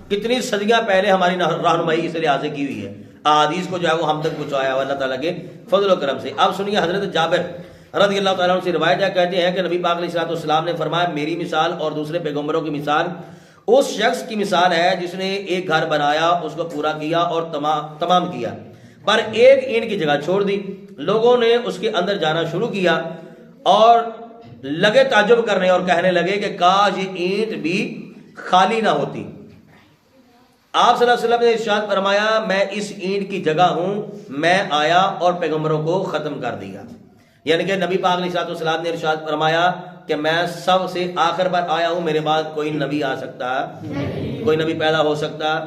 کتنی صدیاں پہلے ہماری رہنمائی اس لحاظ سے کی ہوئی ہے، احادیث کو جو ہے وہ ہم تک پہنچایا ہوا اللہ تعالیٰ کے فضل و کرم سے۔ اب سنیے حضرت جابر رضی اللہ تعالیٰ عنہ سے روایت ہے، کہتے ہیں کہ نبی پاک علیہ السلام نے فرمایا میری مثال اور دوسرے پیغمبروں کی مثال اس شخص کی مثال ہے جس نے ایک گھر بنایا، اس کو پورا کیا اور تمام کیا، پر ایک اینٹ کی جگہ چھوڑ دی۔ لوگوں نے اس کے اندر جانا شروع کیا اور لگے تعجب کرنے اور کہنے لگے کہ کاش یہ اینٹ بھی خالی نہ ہوتی۔ آپ صلی اللہ علیہ وسلم نے ارشاد فرمایا میں اس اینٹ کی جگہ ہوں، میں آیا اور پیغمبروں کو ختم کر دیا۔ یعنی کہ نبی پاک علیہ السلام نے ارشاد فرمایا کہ میں سب سے آخر پر آیا ہوں، میرے بعد کوئی نبی آ سکتا، کوئی نبی پیدا ہو سکتا،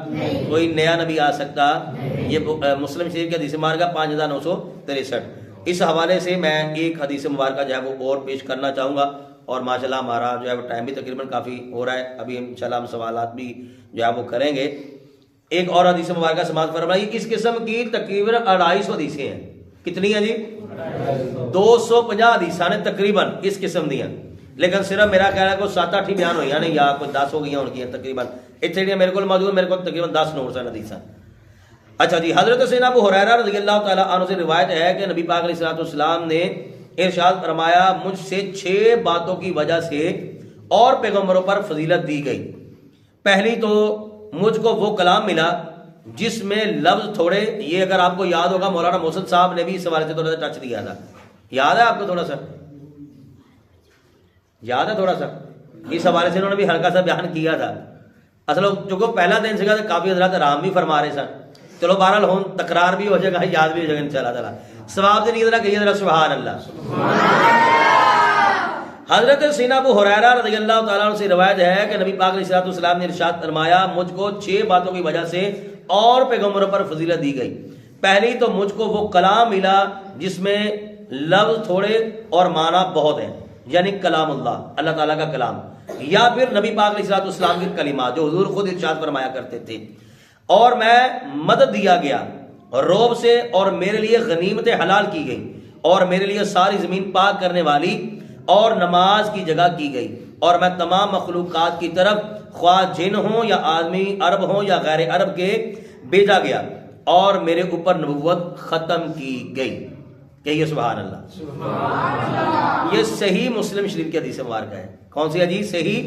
کوئی نیا نبی آ سکتا۔ یہ مسلم شریف کی حدیث مبارکہ 5963۔ اس حوالے سے میں ایک حدیث مبارکہ جو ہے وہ اور پیش کرنا چاہوں گا، اور ماشاءاللہ ہمارا جو ہے وہ ٹائم بھی تقریباً کافی ہو رہا ہے، ابھی انشاءاللہ ہم سوالات بھی جو ہے وہ کریں گے۔ ایک اور حدیث مبارکہ سماعت فرمائی، اس قسم کی تقریباً 250 حدیثیں ہیں۔ کتنی ہیں جی؟ 250 حدیثاں نے تقریباً اس قسم دیا، لیکن صرف میرا خیال ہے کوئی 7-8 ہی بیان ہوئی ہیں یا کوئی 10 ہو گئی ہیں ان کی تقریباً، اتنے میرے کو موجود، میرے کو تقریباً 10 نور سے حدیثاں۔ اچھا جی، حضرت سیدنا ابو ہریرہ رضی اللہ تعالیٰ عنہ سے روایت ہے کہ نبی پاک علیہ السلام نے ارشاد فرمایا مجھ سے 6 باتوں کی وجہ سے اور پیغمبروں پر فضیلت دی گئی۔ پہلی تو مجھ کو وہ کلام ملا جس میں لفظ تھوڑے، یہ اگر آپ کو یاد ہوگا مولانا محسن صاحب نے بھی اس حوالے سے تھوڑا سا ٹچ دیا تھا، یاد ہے آپ کو؟ تھوڑا سا یاد ہے؟ تھوڑا سا اس حوالے سے انہوں نے بھی ہلکا سا بیان کیا تھا۔ اصل جو پہلا دن سکا کافی حضرات آرام بھی فرما رہے سن، چلو بہرحال ہوں تکرار بھی ہو جائے گا، یاد بھی ہو جائے گا انشاءاللہ تعالیٰ۔ ثواب سے نہیں ذرا کہیے ذرا سبحان اللہ۔ حضرت سیدنا ابو ہریرہ رضی اللہ تعالیٰ عنہ سے روایت ہے کہ نبی پاک علیہ السلام نے ارشاد فرمایا مجھ کو 6 باتوں کی وجہ سے اور پیغمبروں پر فضیلت دی گئی۔ پہلی تو مجھ کو وہ کلام ملا جس میں لفظ تھوڑے اور معنی بہت ہیں، یعنی کلام اللہ، اللہ تعالیٰ کا کلام، یا پھر نبی پاک علیہ السلام کے کلمات جو حضور خود ارشاد فرمایا کرتے تھے، اور میں مدد دیا گیا روب سے، اور میرے لیے غنیمتیں حلال کی گئی، اور میرے لیے ساری زمین پاک کرنے والی اور نماز کی جگہ کی گئی، اور میں تمام مخلوقات کی طرف خواہ جن ہوں یا آدمی، عرب ہوں یا غیر عرب کے بھیجا گیا، اور میرے اوپر نبوت ختم کی گئی۔ کہیے سبحان اللہ۔ یہ صحیح مسلم شریف کی حدیث مبارکہ ہے۔ کون سی حدیث؟ صحیح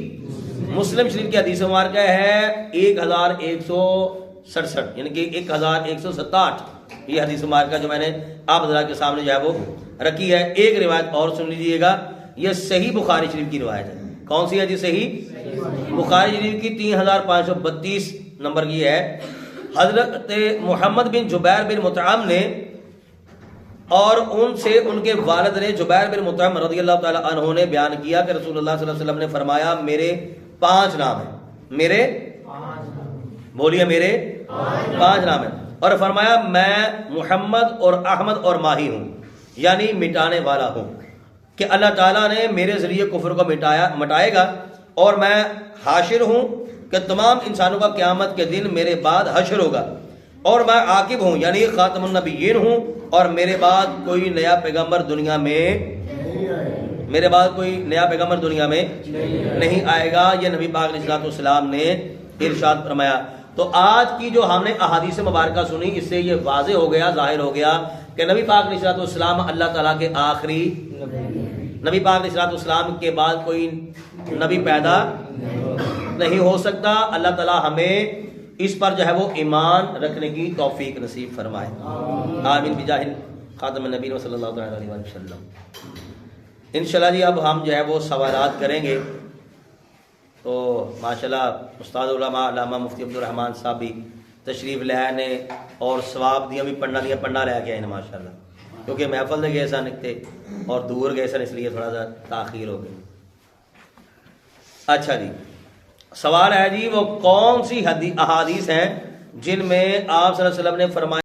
مسلم شریف کی حدیث مبارکہ ہے 1167، یعنی کہ 1167 یہ حدیث مبارکہ جو میں نے آپ حضرات کے سامنے جو ہے وہ رکھی ہے۔ ایک روایت اور سن لیجیے گا، یہ صحیح بخاری شریف کی روایت ہے۔ کون سی ہے جی؟ صحیح بخاری شریف کی 3532 نمبر کی ہے۔ حضرت محمد بن جبیر بن مطعم نے اور ان سے ان کے والد نے جبیر بن مطعم رضی اللہ تعالی عنہ نے بیان کیا کہ رسول اللہ صلی اللہ علیہ وسلم نے فرمایا میرے 5 نام ہیں، میرے بولیے میرے 5 نام ہیں۔ اور فرمایا میں محمد اور احمد اور ماہی ہوں، یعنی مٹانے والا ہوں، کہ اللہ تعالیٰ نے میرے ذریعے کفر کو مٹائے گا، اور میں حاشر ہوں کہ تمام انسانوں کا قیامت کے دن میرے بعد حشر ہوگا، اور میں عاقب ہوں یعنی خاتم النبیین ہوں، اور میرے بعد کوئی نیا پیغمبر دنیا میں نہیں آئے گا۔ یہ نبی پاک علیہ السلام نے ارشاد فرمایا۔ تو آج کی جو ہم نے احادیث مبارکہ سنی، اس سے یہ واضح ہو گیا، ظاہر ہو گیا کہ نبی پاک علیہ السلام اللہ تعالیٰ کے آخری نبی پاک علیہ السلام کے بعد کوئی نبی پیدا نہیں ہو سکتا۔ اللہ تعالیٰ ہمیں اس پر جو ہے وہ ایمان رکھنے کی توفیق نصیب فرمائے، آمین بجاہ خاتم النبی صلی اللہ علیہ وسلم۔ انشاءاللہ جی اب ہم جو ہے وہ سوالات کریں گے۔ تو ماشاءاللہ استاد علماء علامہ مفتی عبد الرحمن صاحب بھی تشریف لے آئے نے، اور ثواب دیا بھی پڑھنا رہ گیا ہے ماشاءاللہ، کیونکہ محفل دے گئے سن تھے اور دور گئے سن، اس لیے تھوڑا سا تاخیر ہو گئی۔ اچھا جی، سوال ہے جی وہ کون سی احادیث ہیں جن میں آپ صلی اللہ علیہ وسلم نے فرمایا